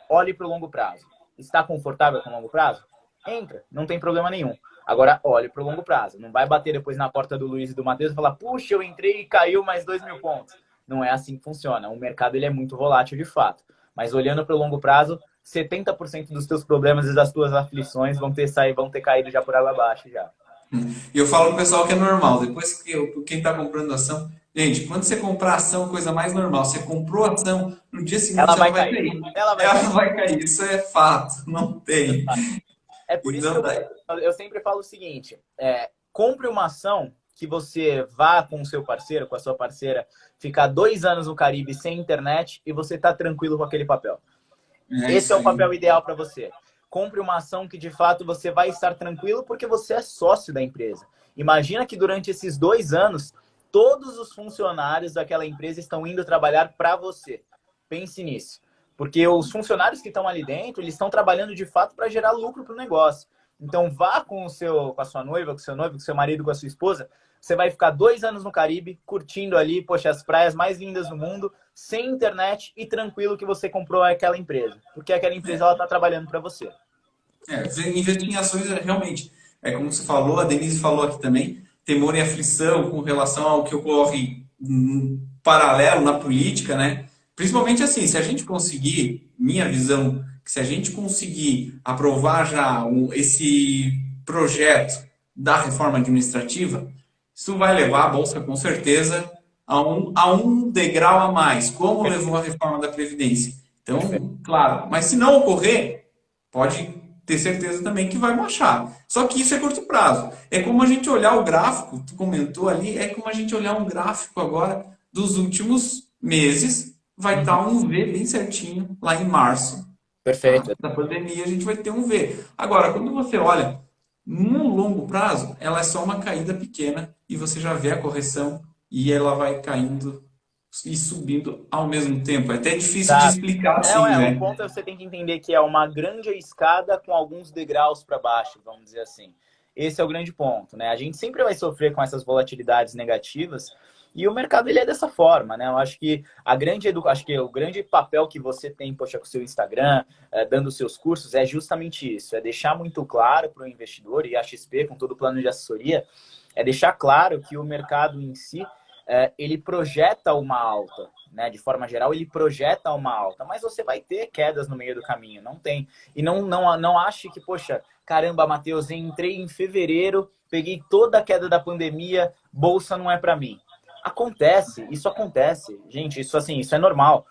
olhe para o longo prazo. Está confortável com o longo prazo? Entra, não tem problema nenhum. Agora, olhe para o longo prazo. Não vai bater depois na porta do Luiz e do Matheus e falar, puxa, eu entrei e caiu mais 2.000 pontos. Não é assim que funciona. O mercado ele é muito volátil de fato. Mas olhando para o longo prazo, 70% dos teus problemas e das tuas aflições vão ter caído já por água abaixo já. E eu falo pro pessoal que é normal. Depois que quem está comprando ação, gente, quando você comprar ação, coisa mais normal. Você comprou ação, no dia seguinte ela vai cair. Ela vai cair. Isso é fato, não tem. É por isso que eu sempre falo o seguinte: compre uma ação que você vá com o seu parceiro, com a sua parceira, ficar 2 anos no Caribe sem internet e você tá tranquilo com aquele papel. Esse é o papel ideal para você. Compre uma ação que de fato você vai estar tranquilo porque você é sócio da empresa. Imagina que durante esses 2 anos, todos os funcionários daquela empresa estão indo trabalhar para você. Pense nisso. Porque os funcionários que estão ali dentro, eles estão trabalhando de fato para gerar lucro para o negócio. Então vá com a sua noiva, com o seu noivo, com o seu marido, com a sua esposa. Você vai ficar 2 anos no Caribe, curtindo ali, poxa, as praias mais lindas do mundo, sem internet e tranquilo que você comprou aquela empresa. Porque aquela empresa ela está trabalhando para você. Investir em ações realmente, como você falou, a Denise falou aqui também, temor e aflição com relação ao que ocorre paralelo na política, né? Principalmente assim, se a gente conseguir, minha visão, que se a gente conseguir aprovar já esse projeto da reforma administrativa, isso vai levar a Bolsa, com certeza, a um degrau a mais, como levou a reforma da Previdência. Então, claro, mas se não ocorrer, pode ter certeza também que vai baixar. Só que isso é curto prazo. É como a gente olhar o gráfico, tu comentou ali, é como a gente olhar um gráfico agora dos últimos meses, vai estar um V bem certinho lá em março. Perfeito. Da pandemia a gente vai ter um V. Agora, quando você olha no longo prazo, ela é só uma caída pequena e você já vê a correção e ela vai caindo e subindo ao mesmo tempo. É até difícil de explicar assim, né? O ponto é você tem que entender que é uma grande escada com alguns degraus para baixo, vamos dizer assim. Esse é o grande ponto, né? A gente sempre vai sofrer com essas volatilidades negativas e o mercado ele é dessa forma, né? Eu acho que o grande papel que você tem, poxa, com o seu Instagram, dando os seus cursos, é justamente isso, é deixar muito claro para o investidor, e a XP, com todo o plano de assessoria, é deixar claro que o mercado em si, ele projeta uma alta, né? De forma geral, ele projeta uma alta, mas você vai ter quedas no meio do caminho, não tem. E não ache que, poxa, caramba, Matheus, entrei em fevereiro, peguei toda a queda da pandemia, bolsa não é para mim. Isso acontece. Gente, isso é normal.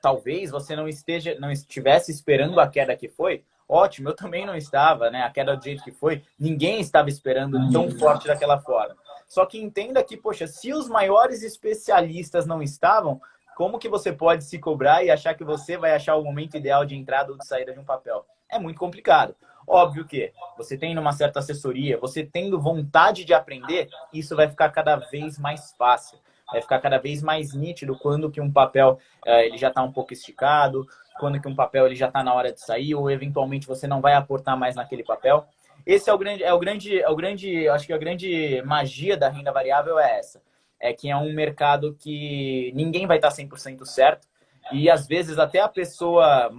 Talvez você não estivesse esperando a queda que foi. Ótimo, eu também não estava, né? A queda do jeito que foi, ninguém estava esperando tão forte daquela forma. Só que entenda que, poxa, se os maiores especialistas não estavam, como que você pode se cobrar e achar que você vai achar o momento ideal de entrada ou de saída de um papel? É muito complicado. Óbvio que você tendo uma certa assessoria, você tendo vontade de aprender, isso vai ficar cada vez mais fácil. Vai ficar cada vez mais nítido quando que um papel ele já está um pouco esticado, quando que um papel ele já está na hora de sair, ou eventualmente você não vai aportar mais naquele papel. Esse acho que a grande magia da renda variável é essa. É que é um mercado que ninguém vai estar 100% certo. E às vezes até a pessoa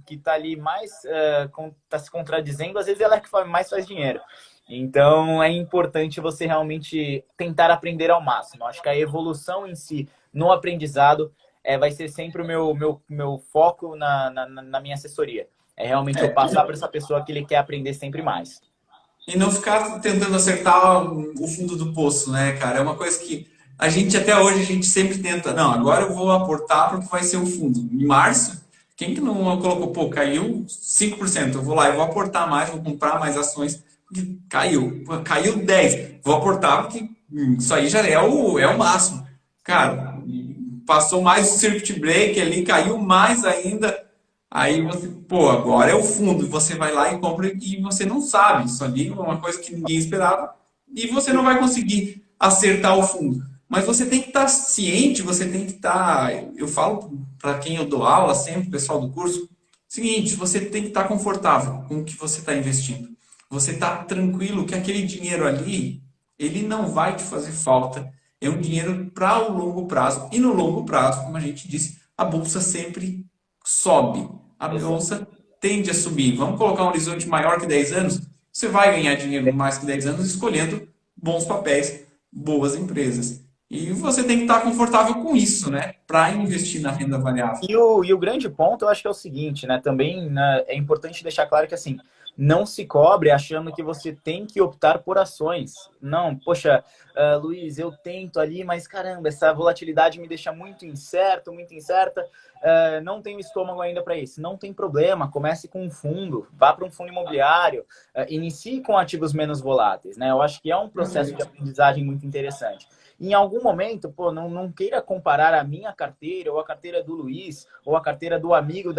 que está ali está se contradizendo, às vezes ela é que mais faz dinheiro. Então é importante você realmente tentar aprender ao máximo. Acho que a evolução em si, no aprendizado, vai ser sempre o meu foco na minha assessoria. É realmente eu passar para essa pessoa que ele quer aprender sempre mais. E não ficar tentando acertar o fundo do poço, né, cara? É uma coisa que até hoje, a gente sempre tenta, não, agora eu vou aportar porque vai ser o fundo. Em março, Quem que não colocou, pô, caiu 5%, eu vou lá, eu vou aportar mais, vou comprar mais ações, porque caiu, pô, caiu 10%, vou aportar porque isso aí já é o máximo. Cara, passou mais o circuit break ali, caiu mais ainda, aí você, pô, agora é o fundo, você vai lá e compra e você não sabe, isso ali é uma coisa que ninguém esperava e você não vai conseguir acertar o fundo. Mas você tem que estar ciente, você tem que estar. Eu falo para quem eu dou aula, sempre, pessoal do curso, seguinte, você tem que estar confortável com o que você está investindo. Você está tranquilo que aquele dinheiro ali, ele não vai te fazer falta. É um dinheiro para o longo prazo. E no longo prazo, como a gente disse, a bolsa sempre sobe. A Exato. bolsa tende a subir. Vamos colocar um horizonte maior que 10 anos? Você vai ganhar dinheiro mais que 10 anos escolhendo bons papéis, boas empresas. E você tem que estar confortável com isso, né? Para investir na renda variável. E o grande ponto, eu acho que é o seguinte, né? Também, né, é importante deixar claro que, assim, não se cobre achando que você tem que optar por ações. Não, poxa, Luiz, eu tento ali, mas caramba, essa volatilidade me deixa muito incerto, muito incerta. Não tenho estômago ainda para isso. Não tem problema, comece com um fundo, vá para um fundo imobiliário, inicie com ativos menos voláteis, né? Eu acho que é um processo de Perfeito. aprendizagem muito interessante. Em algum momento, pô, não queira comparar a minha carteira, ou a carteira do Luiz, ou a carteira do amigo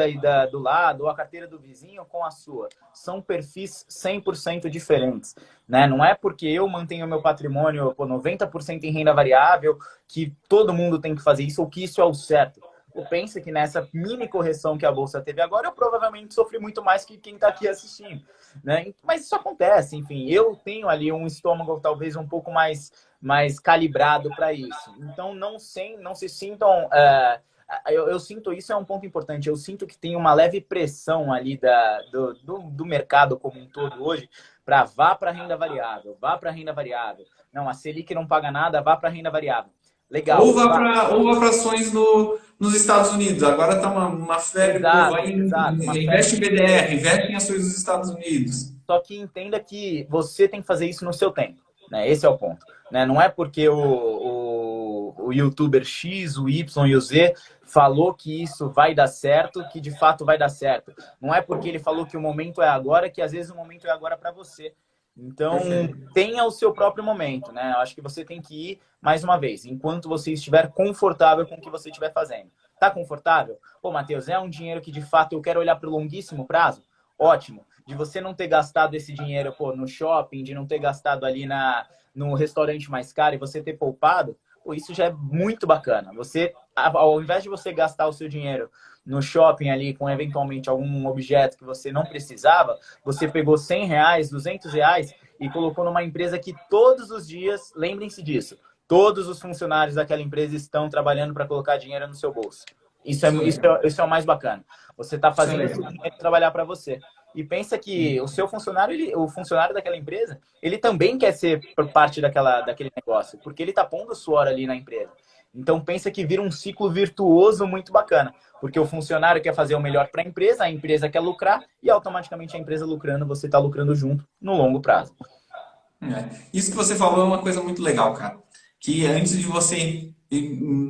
do lado, ou a carteira do vizinho com a sua. São perfis 100% diferentes, né? Não é porque eu mantenho meu patrimônio, pô, 90% em renda variável que todo mundo tem que fazer isso, ou que isso é o certo. Pô, pensa que nessa mini correção que a Bolsa teve agora, eu provavelmente sofri muito mais que quem está aqui assistindo, né? Mas isso acontece, enfim. Eu tenho ali um estômago talvez um pouco mais calibrado para isso. Então, não se sintam... eu sinto, isso é um ponto importante, eu sinto que tem uma leve pressão ali do mercado como um todo hoje para vá para a renda variável, vá para a renda variável. Não, a Selic não paga nada, vá para a renda variável. Legal, Ou vá vá. para ou vá para ações nos Estados Unidos. Agora está uma febre, o povo Exato, aí exato. Uma investe febre. em BDR, investe em ações dos Estados Unidos. Só que entenda que você tem que fazer isso no seu tempo, né? Esse é o ponto, né? Não é porque o youtuber X, o Y e o Z falou que isso vai dar certo, que de fato vai dar certo. Não é porque ele falou que o momento é agora, que às vezes o momento é agora para você. Então, Perfeito. tenha o seu próprio momento, né? Eu acho que você tem que ir, mais uma vez, enquanto você estiver confortável com o que você estiver fazendo. Tá confortável? Pô, Matheus, é um dinheiro que de fato eu quero olhar para o longuíssimo prazo? Ótimo. De você não ter gastado esse dinheiro, pô, no shopping, de não ter gastado ali no restaurante mais caro e você ter poupado, pô, isso já é muito bacana. Você, ao invés de você gastar o seu dinheiro no shopping ali com eventualmente algum objeto que você não precisava, você pegou R$ 100, R$ 200 e colocou numa empresa que todos os dias, lembrem-se disso, todos os funcionários daquela empresa estão trabalhando para colocar dinheiro no seu bolso. Isso é legal. Isso é o mais bacana. Você está Isso é fazendo esse legal. dinheiro trabalhar para você. E pensa que o seu funcionário, o funcionário daquela empresa, ele também quer ser parte daquele negócio, porque ele está pondo suor ali na empresa. Então pensa que vira um ciclo virtuoso muito bacana, porque o funcionário quer fazer o melhor para a empresa quer lucrar e automaticamente a empresa lucrando, você está lucrando junto no longo prazo. Isso que você falou é uma coisa muito legal, cara. Que antes de você,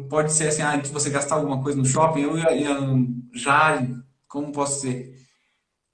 pode ser assim, antes de você gastar alguma coisa no shopping, eu já, como posso dizer,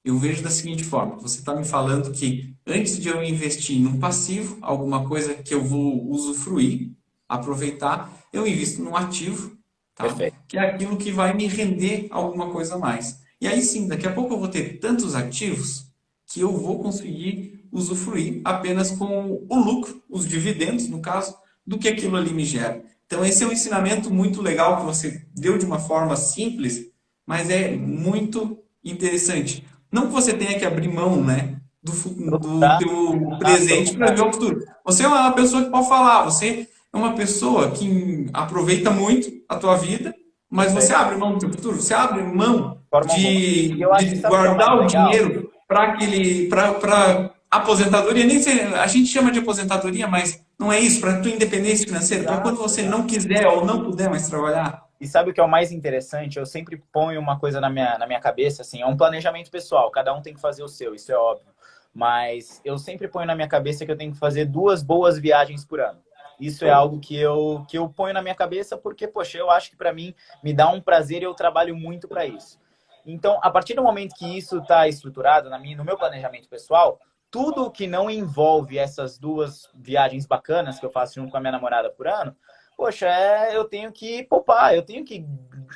eu vejo da seguinte forma: você está me falando que antes de eu investir num passivo, alguma coisa que eu vou usufruir, aproveitar, eu invisto num ativo, tá? Perfeito. Que é aquilo que vai me render alguma coisa a mais. E aí sim, daqui a pouco eu vou ter tantos ativos que eu vou conseguir usufruir apenas com o lucro, os dividendos, no caso, do que aquilo ali me gera. Então, esse é um ensinamento muito legal que você deu de uma forma simples, mas é muito interessante. Não que você tenha que abrir mão, né, do Tá? teu Ah, pelo presente para ver contrário. o futuro. Você é uma pessoa que pode falar, você é uma pessoa que aproveita muito a tua vida, mas você Perfeito. abre mão do teu futuro, você abre mão De forma alguma. E de, eu acho que de sabe o que é o mais guardar o legal? dinheiro para aposentadoria, nem sei, a gente chama de aposentadoria, mas não é isso, para tua independência financeira, para quando Exato, você exato. não quiser ou não puder mais trabalhar. E sabe o que é o mais interessante? Eu sempre ponho uma coisa na minha cabeça, assim, é um planejamento pessoal, cada um tem que fazer o seu, isso é óbvio. Mas eu sempre ponho na minha cabeça que eu tenho que fazer 2 boas viagens por ano. Isso é Show. algo que eu ponho na minha cabeça porque, poxa, eu acho que para mim me dá um prazer e eu trabalho muito para isso. Então, a partir do momento que isso está estruturado no meu planejamento pessoal, tudo que não envolve essas duas viagens bacanas que eu faço junto com a minha namorada por ano, poxa, eu tenho que poupar, eu tenho que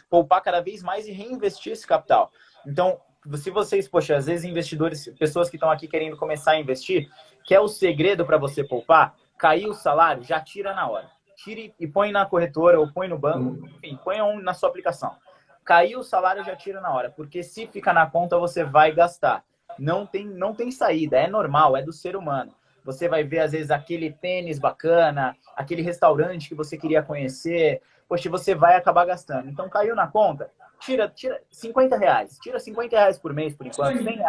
poupar cada vez mais e reinvestir esse capital. Então, se vocês, poxa, às vezes investidores, pessoas que estão aqui querendo começar a investir, quer o segredo para você poupar? Caiu o salário, já tira na hora. Tire e põe na corretora ou põe no banco, enfim, põe na sua aplicação. Caiu o salário, já tira na hora, porque se fica na conta, você vai gastar. Não tem saída, é normal, é do ser humano. Você vai ver, às vezes, aquele tênis bacana, aquele restaurante que você queria conhecer, poxa, você vai acabar gastando. Então, caiu na conta, tira R$ 50. Tira R$ 50 por mês, por enquanto, R$ 100.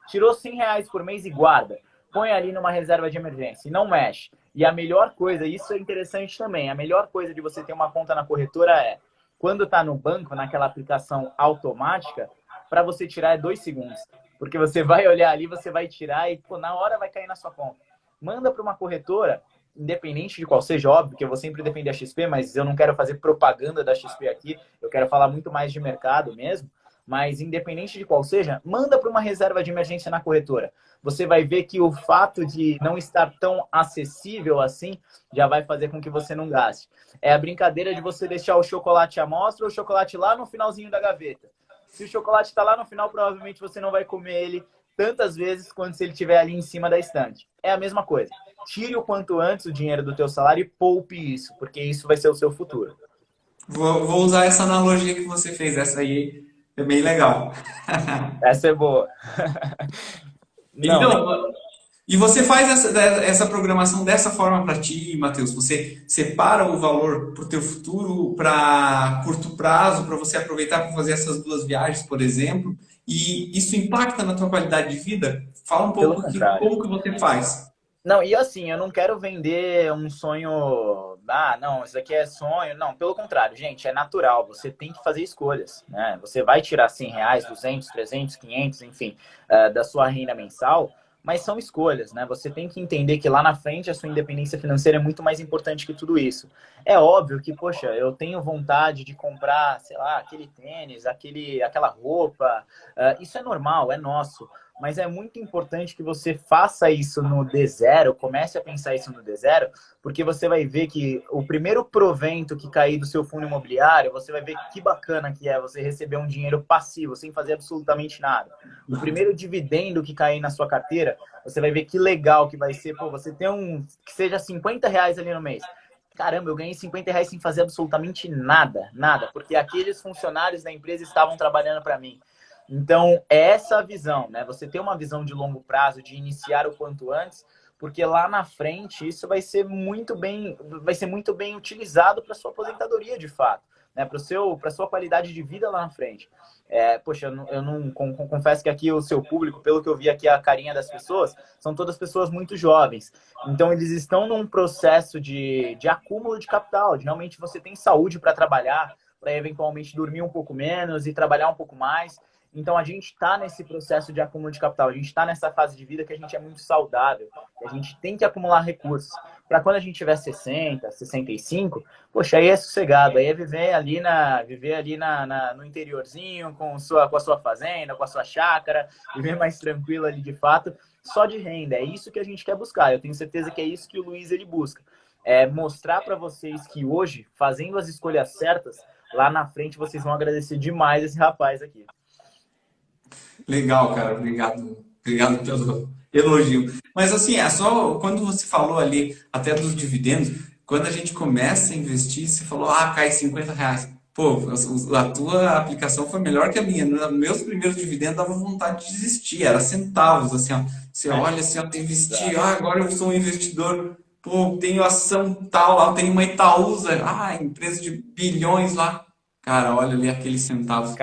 Tirou R$ 100 por mês e guarda. Põe ali numa reserva de emergência e não mexe. E a melhor coisa, isso é interessante também, a melhor coisa de você ter uma conta na corretora é, quando está no banco, naquela aplicação automática, para você tirar é 2 segundos. Porque você vai olhar ali, você vai tirar e pô, na hora vai cair na sua conta. Manda para uma corretora, independente de qual seja, óbvio que eu vou sempre defender a XP, mas eu não quero fazer propaganda da XP aqui, eu quero falar muito mais de mercado mesmo. Mas independente de qual seja, manda para uma reserva de emergência na corretora. Você vai ver que o fato de não estar tão acessível assim já vai fazer com que você não gaste. É a brincadeira de você deixar o chocolate à mostra ou o chocolate lá no finalzinho da gaveta. Se o chocolate está lá no final, provavelmente você não vai comer ele tantas vezes quanto se ele estiver ali em cima da estante. É a mesma coisa. Tire o quanto antes o dinheiro do teu salário e poupe isso, porque isso vai ser o seu futuro. Vou usar essa analogia que você fez, essa aí é bem legal. Essa é boa. Não, Então, e você faz essa programação dessa forma para ti, Matheus? Você separa o valor para o teu futuro, para curto prazo, para você aproveitar para fazer essas duas viagens, por exemplo, e isso impacta na tua qualidade de vida? Fala um pelo pouco contrário. como que você faz. Não, e assim, eu não quero vender um sonho. Ah, não, isso aqui é sonho. Não, pelo contrário, gente, é natural. Você tem que fazer escolhas, né? Você vai tirar R$ 100, 200, 300, 500, enfim, da sua renda mensal, mas são escolhas, né? Você tem que entender que lá na frente a sua independência financeira é muito mais importante que tudo isso. É óbvio que, poxa, eu tenho vontade de comprar, sei lá, aquele tênis, aquela roupa. Isso é normal, é nosso. Mas é muito importante que você faça isso no D0, comece a pensar isso no D0, porque você vai ver que o primeiro provento que cair do seu fundo imobiliário, você vai ver que bacana que é você receber um dinheiro passivo, sem fazer absolutamente nada. O primeiro dividendo que cair na sua carteira, você vai ver que legal que vai ser, pô, você tem que seja R$ 50 ali no mês. Caramba, eu ganhei R$ 50 sem fazer absolutamente nada, nada, porque aqueles funcionários da empresa estavam trabalhando para mim. Então, é essa a visão, né? Você ter uma visão de longo prazo, de iniciar o quanto antes, porque lá na frente isso vai ser muito bem utilizado para sua aposentadoria, de fato, né? Para sua qualidade de vida lá na frente. Poxa, eu não confesso que aqui o seu público, pelo que eu vi aqui a carinha das pessoas, são todas pessoas muito jovens. Então, eles estão num processo de acúmulo de capital. Realmente você tem saúde para trabalhar, para eventualmente dormir um pouco menos e trabalhar um pouco mais. Então, a gente está nesse processo de acúmulo de capital, a gente está nessa fase de vida que a gente é muito saudável, que a gente tem que acumular recursos. Para quando a gente tiver 60, 65, poxa, aí é sossegado, aí é viver ali no interiorzinho, com a sua fazenda, com a sua chácara, viver mais tranquilo ali de fato, só de renda. É isso que a gente quer buscar. Eu tenho certeza que é isso que o Luiz ele busca. É mostrar para vocês que hoje, fazendo as escolhas certas, lá na frente vocês vão agradecer demais esse rapaz aqui. Legal, cara. Obrigado. Obrigado pelo elogio. Mas assim, é só quando você falou ali até dos dividendos, quando a gente começa a investir, você falou, cai R$ 50. Pô, a tua aplicação foi melhor que a minha. Nos meus primeiros dividendos dava vontade de desistir, era centavos, assim, ó. Você olha assim, ó, investir, agora eu sou um investidor, pô, tenho ação tal lá, tenho uma Itaúsa, empresa de bilhões lá. Cara, olha ali aqueles centavos.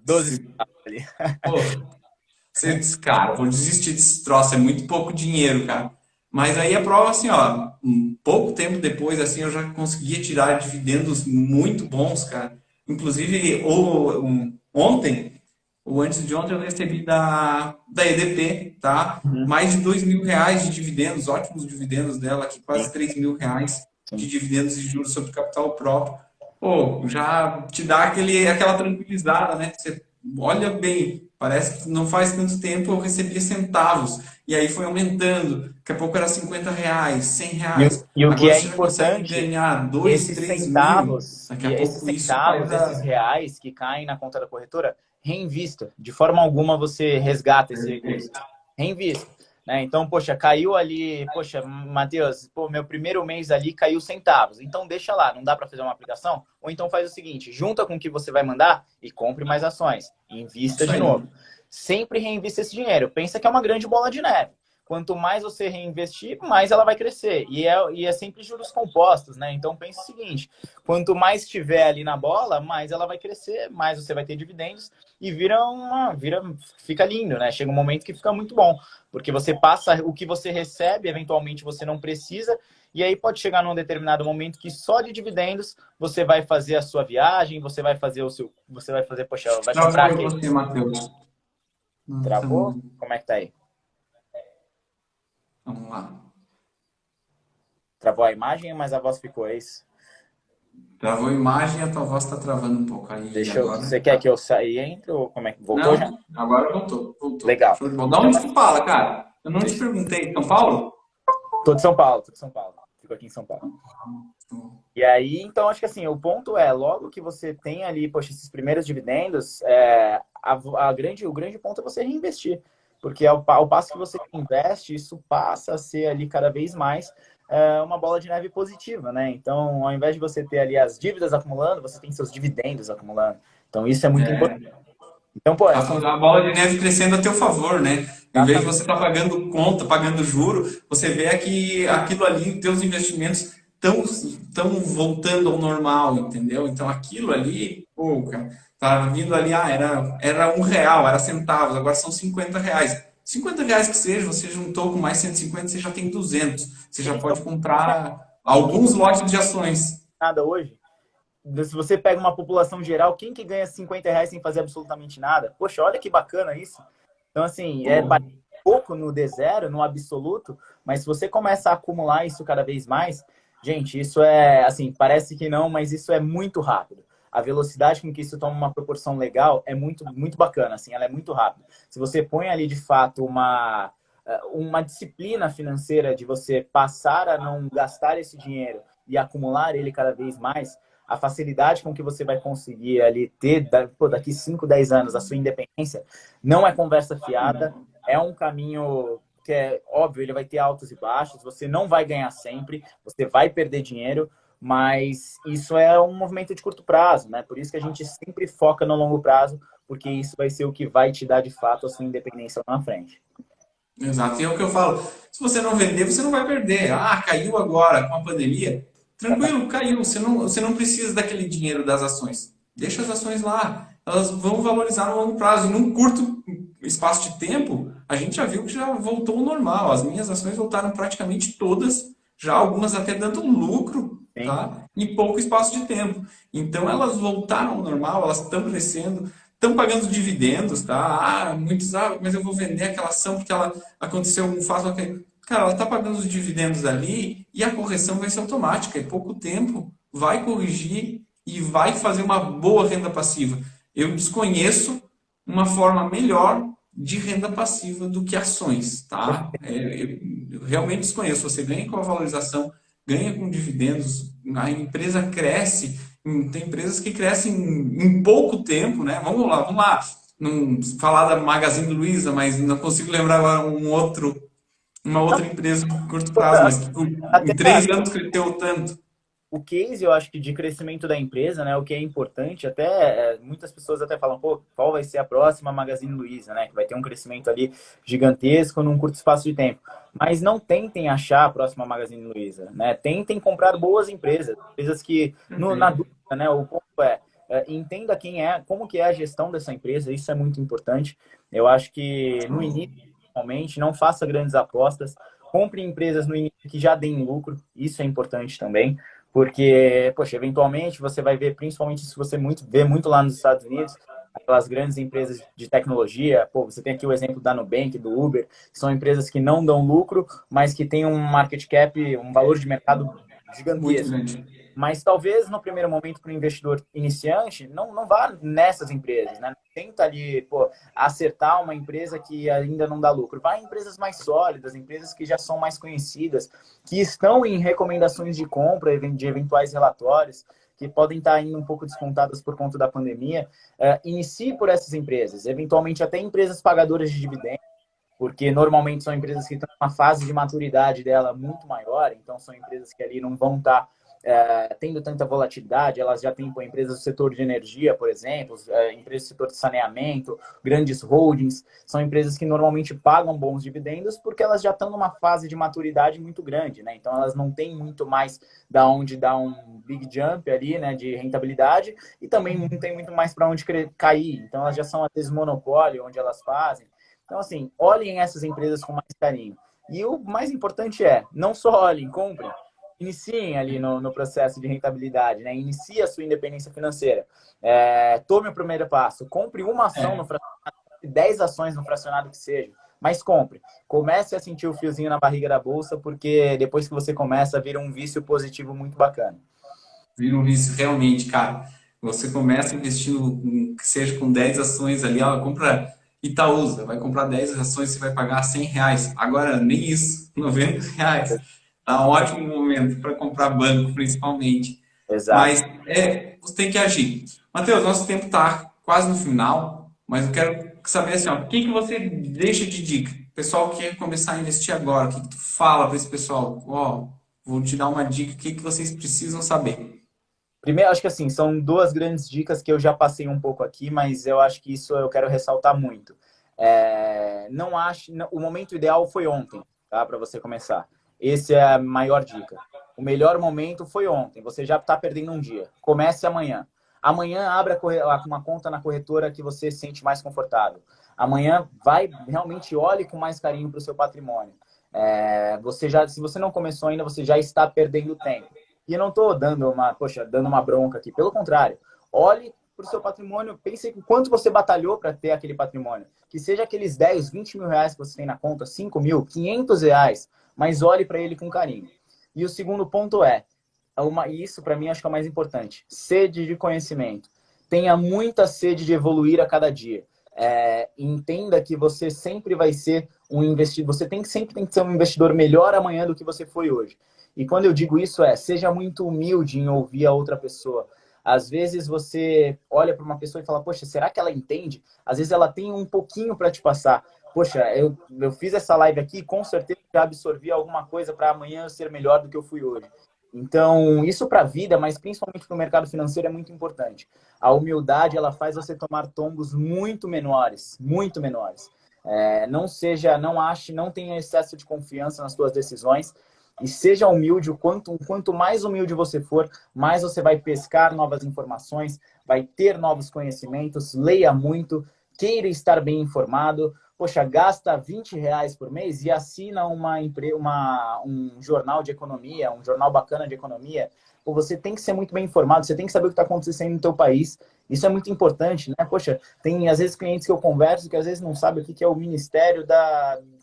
12 centavos ali. Pô, você diz, cara, vou desistir desse troço, é muito pouco dinheiro, cara. Mas aí a prova, assim, ó, um pouco tempo depois, assim, eu já conseguia tirar dividendos muito bons, cara. Inclusive, ontem, ou antes de ontem, eu recebi da EDP, tá? Mais de R$ 2.000 de dividendos, ótimos dividendos dela, aqui, quase R$ 3.000 de dividendos e juros sobre capital próprio. Pô, já te dá aquela tranquilizada, né? Você olha bem, parece que não faz tanto tempo eu recebia centavos. E aí foi aumentando. Daqui a pouco era R$ 50, R$ 100. E o que Agora é você já consegue importante, ganhar 2, 3 mil. Daqui a esses pouco isso faz centavos, esses a. reais que caem na conta da corretora, reinvista. De forma alguma você resgata esse recurso. Reinvista. Né? Então, poxa, caiu ali, poxa, Matheus, pô, meu primeiro mês ali caiu centavos. Então deixa lá, não dá para fazer uma aplicação? Ou então faz o seguinte, junta com o que você vai mandar e compre mais ações. Invista Isso de aí. novo. Sempre reinvista esse dinheiro. Pensa que é uma grande bola de neve. Quanto mais você reinvestir, mais ela vai crescer. E é sempre juros compostos, né? Então pensa o seguinte: quanto mais tiver ali na bola, mais ela vai crescer, mais você vai ter dividendos e fica lindo, né? Chega um momento que fica muito bom, porque você passa o que você recebe, eventualmente você não precisa, e aí pode chegar num determinado momento que só de dividendos você vai fazer a sua viagem, você vai fazer, poxa, vai Travou comprar aí aquele. você, Matheus. Não, Travou? Como é que tá aí? vamos lá. Travou a imagem, mas a voz ficou, é isso? Travou a imagem e a tua voz está travando um pouco. Aí Deixa eu. agora Você quer tá. que eu saia e entre ou como é que voltou já? Não, agora voltou, voltou. Legal. Show de bola. Da Então, onde tu fala, cara? Eu não te perguntei. São Paulo? tô de São Paulo, tô de São Paulo. Fico aqui em São Paulo. E aí, então, acho que assim, o ponto é, logo que você tem ali, poxa, esses primeiros dividendos, o grande ponto é você reinvestir. Porque ao passo que você investe, isso passa a ser ali cada vez mais uma bola de neve positiva, né? Então, ao invés de você ter ali as dívidas acumulando, você tem seus dividendos acumulando. Então, isso é muito importante. É, Então, pô, a bola de neve crescendo a teu favor, né? Em vez de exatamente. você estar pagando conta, pagando juro, você vê que aquilo ali, teus investimentos estão voltando ao normal, entendeu? Então aquilo ali, pô, cara, tá vindo ali, era R$ 1, era centavos, agora são R$ 50. R$ 50 que seja, você juntou com mais 150, você já tem 200. Você já Sim, pode então, comprar quem que alguns lotes de ações. nada hoje? Se você pega uma população geral, quem que ganha R$ 50 sem fazer absolutamente nada? Poxa, olha que bacana isso. Então, assim, Pô, pouco no D0, no absoluto, mas se você começa a acumular isso cada vez mais, gente, isso é, assim, parece que não, mas isso é muito rápido. A velocidade com que isso toma uma proporção legal é muito, muito bacana, assim, ela é muito rápida. Se você põe ali, de fato, uma disciplina financeira de você passar a não gastar esse dinheiro e acumular ele cada vez mais, a facilidade com que você vai conseguir ali ter, daqui 5, 10 anos, a sua independência, não é conversa fiada, é um caminho que é óbvio, ele vai ter altos e baixos, você não vai ganhar sempre, você vai perder dinheiro, mas isso é um movimento de curto prazo, né? Por isso que a gente sempre foca no longo prazo, porque isso vai ser o que vai te dar de fato a sua independência lá na frente. exato. E é o que eu falo. Se você não vender, você não vai perder. Ah, caiu agora com a pandemia. Tranquilo, caiu. Você não precisa daquele dinheiro das ações. Deixa as ações lá. Elas vão valorizar no longo prazo. E num curto espaço de tempo, a gente já viu que já voltou ao normal. As minhas ações voltaram praticamente todas, já algumas até dando lucro, Sim. tá? Em pouco espaço de tempo. Então elas voltaram ao normal, elas estão crescendo, estão pagando dividendos, tá? Muitos, mas eu vou vender aquela ação porque ela aconteceu um fato. Cara, ela está pagando os dividendos ali e a correção vai ser automática. Em pouco tempo vai corrigir e vai fazer uma boa renda passiva. Eu desconheço uma forma melhor de renda passiva do que ações, tá? Eu realmente desconheço. Você ganha com a valorização, ganha com dividendos, a empresa cresce. Tem empresas que crescem em pouco tempo, né? Vamos lá. Não falar da Magazine Luiza, mas não consigo lembrar agora uma outra empresa de curto prazo, mas que Até em 3 anos cresceu tanto. o case, eu acho que de crescimento da empresa, né, o que é importante, até muitas pessoas até falam, pô, qual vai ser a próxima Magazine Luiza, né, que vai ter um crescimento ali gigantesco num curto espaço de tempo. Mas não tentem achar a próxima Magazine Luiza, né? Tentem comprar boas empresas, empresas que na Perfeito. dúvida, né, o ponto entenda quem é, como que é a gestão dessa empresa, isso é muito importante. Eu acho que no início, principalmente, não faça grandes apostas, compre empresas no início que já deem lucro, isso é importante também. Porque, poxa, eventualmente você vai ver, principalmente se você vê muito lá nos Estados Unidos, aquelas grandes empresas de tecnologia, pô, você tem aqui o exemplo da Nubank, do Uber, são empresas que não dão lucro, mas que têm um market cap, um valor de mercado Muito gigantesco. grande. Mas talvez no primeiro momento para o investidor iniciante, não vá nessas empresas, né? tenta ali, pô, acertar uma empresa que ainda não dá lucro. Vai em empresas mais sólidas, empresas que já são mais conhecidas, que estão em recomendações de compra, de eventuais relatórios, que podem estar indo um pouco descontadas por conta da pandemia. Inicie por essas empresas, eventualmente até empresas pagadoras de dividendos, porque normalmente são empresas que estão numa fase de maturidade dela muito maior, então são empresas que ali não vão estar tendo tanta volatilidade, elas já têm, pô, empresas do setor de energia, por exemplo, empresas do setor de saneamento, grandes holdings, são empresas que normalmente pagam bons dividendos porque elas já estão numa fase de maturidade muito grande, né? Então elas não têm muito mais da onde dar um big jump ali, né, de rentabilidade, e também não tem muito mais para onde cair, então elas já são às vezes monopólio, onde elas fazem. Então, assim, olhem essas empresas com mais carinho. E o mais importante é, não só olhem, comprem, iniciem ali no processo de rentabilidade, né? Inicie a sua independência financeira. Tome o primeiro passo. Compre uma ação no fracionado, 10 ações no fracionado que seja, mas compre. Comece a sentir o fiozinho na barriga da bolsa, porque depois que você começa, vira um vício positivo muito bacana. Vira um vício realmente, cara. Você começa investindo, que seja com 10 ações ali, ó, compra Itaúsa, vai comprar 10 ações, você vai pagar R$ 100. Agora, nem isso, R$ 90. Tá um ótimo momento para comprar banco, principalmente. Exato. Mas você tem que agir. Matheus, nosso tempo está quase no final, mas eu quero saber assim, ó, o que você deixa de dica? O pessoal que quer começar a investir agora, o que tu fala para esse pessoal? Ó, vou te dar uma dica, o que vocês precisam saber? Primeiro, acho que assim, são duas grandes dicas que eu já passei um pouco aqui, mas eu acho que isso eu quero ressaltar muito. Não acho, o momento ideal foi ontem, tá? Para você começar. Essa é a maior dica. O melhor momento foi ontem. Você já está perdendo um dia. Comece amanhã. Amanhã abra uma conta na corretora que você se sente mais confortável. Amanhã vai realmente olhe com mais carinho para o seu patrimônio. Se você não começou ainda, você já está perdendo tempo. E eu não estou dando uma bronca aqui. Pelo contrário, olhe para o seu patrimônio, pense em quanto você batalhou para ter aquele patrimônio. Que seja aqueles 10, 20 mil reais que você tem na conta, 5 mil, 500 reais, mas olhe para ele com carinho. E o segundo ponto e isso para mim acho que é o mais importante, sede de conhecimento. Tenha muita sede de evoluir a cada dia. Entenda que você sempre vai ser um investidor, você sempre tem que ser um investidor melhor amanhã do que você foi hoje. E quando eu digo isso seja muito humilde em ouvir a outra pessoa. Às vezes você olha para uma pessoa e fala, poxa, será que ela entende? Às vezes ela tem um pouquinho para te passar. Poxa, eu fiz essa live aqui, com certeza já absorvi alguma coisa para amanhã eu ser melhor do que eu fui hoje. Então, isso para a vida, mas principalmente para o mercado financeiro é muito importante. A humildade, ela faz você tomar tombos muito menores, muito menores. Não tenha excesso de confiança nas suas decisões. E seja humilde, quanto mais humilde você for, mais você vai pescar novas informações, vai ter novos conhecimentos, leia muito, queira estar bem informado. Poxa, gasta R$ 20 por mês e assina um jornal de economia, um jornal bacana de economia. Pô, você tem que ser muito bem informado, você tem que saber o que está acontecendo no teu país. Isso é muito importante, né? Poxa, tem às vezes clientes que eu converso que às vezes não sabem o que é o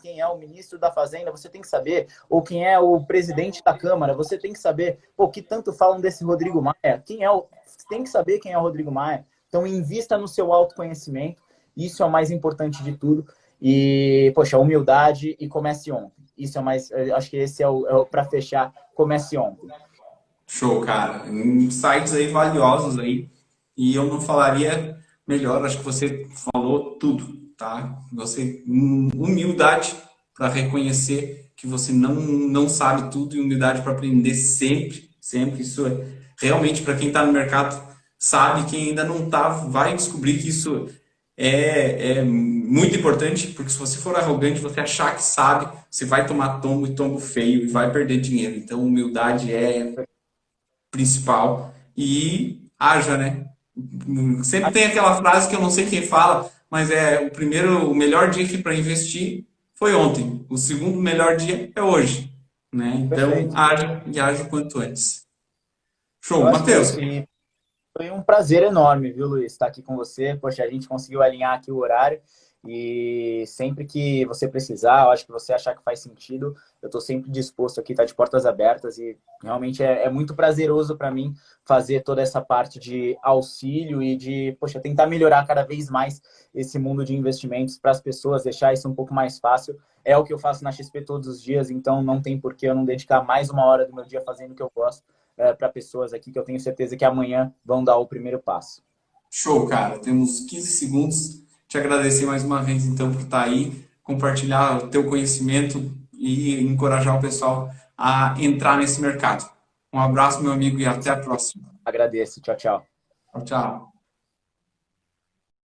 quem é o ministro da Fazenda, você tem que saber, ou quem é o presidente da Câmara, você tem que saber, o que tanto falam desse Rodrigo Maia, você tem que saber quem é o Rodrigo Maia. Então, invista no seu autoconhecimento, isso é o mais importante de tudo. E, poxa, humildade e comece ontem. Isso é mais, acho que esse para fechar, comece ontem. Show, cara. Insights aí valiosos aí. E eu não falaria melhor, acho que você falou tudo, tá? Humildade para reconhecer que você não sabe tudo e humildade para aprender sempre, sempre. Isso realmente para quem está no mercado sabe, quem ainda não está vai descobrir que isso é muito importante, porque se você for arrogante, você achar que sabe, você vai tomar tombo e tombo feio e vai perder dinheiro. Então, humildade é principal e haja, né? Sempre tem aquela frase que eu não sei quem fala, mas o melhor dia para investir foi ontem. O segundo melhor dia é hoje, né? Então, haja e haja o quanto antes. Show, Matheus. Foi um prazer enorme, viu, Luiz, estar aqui com você. Poxa, a gente conseguiu alinhar aqui o horário. E sempre que você precisar, eu acho que você achar que faz sentido, eu estou sempre disposto aqui, tá de portas abertas e realmente é muito prazeroso para mim fazer toda essa parte de auxílio e de, poxa, tentar melhorar cada vez mais esse mundo de investimentos para as pessoas, deixar isso um pouco mais fácil. É o que eu faço na XP todos os dias, então não tem por que eu não dedicar mais uma hora do meu dia fazendo o que eu gosto para pessoas aqui que eu tenho certeza que amanhã vão dar o primeiro passo. Show, cara. Temos 15 segundos. Te agradecer mais uma vez, então, por estar aí, compartilhar o teu conhecimento e encorajar o pessoal a entrar nesse mercado. Um abraço, meu amigo, e até a próxima. Agradeço. Tchau, tchau. Tchau, tchau.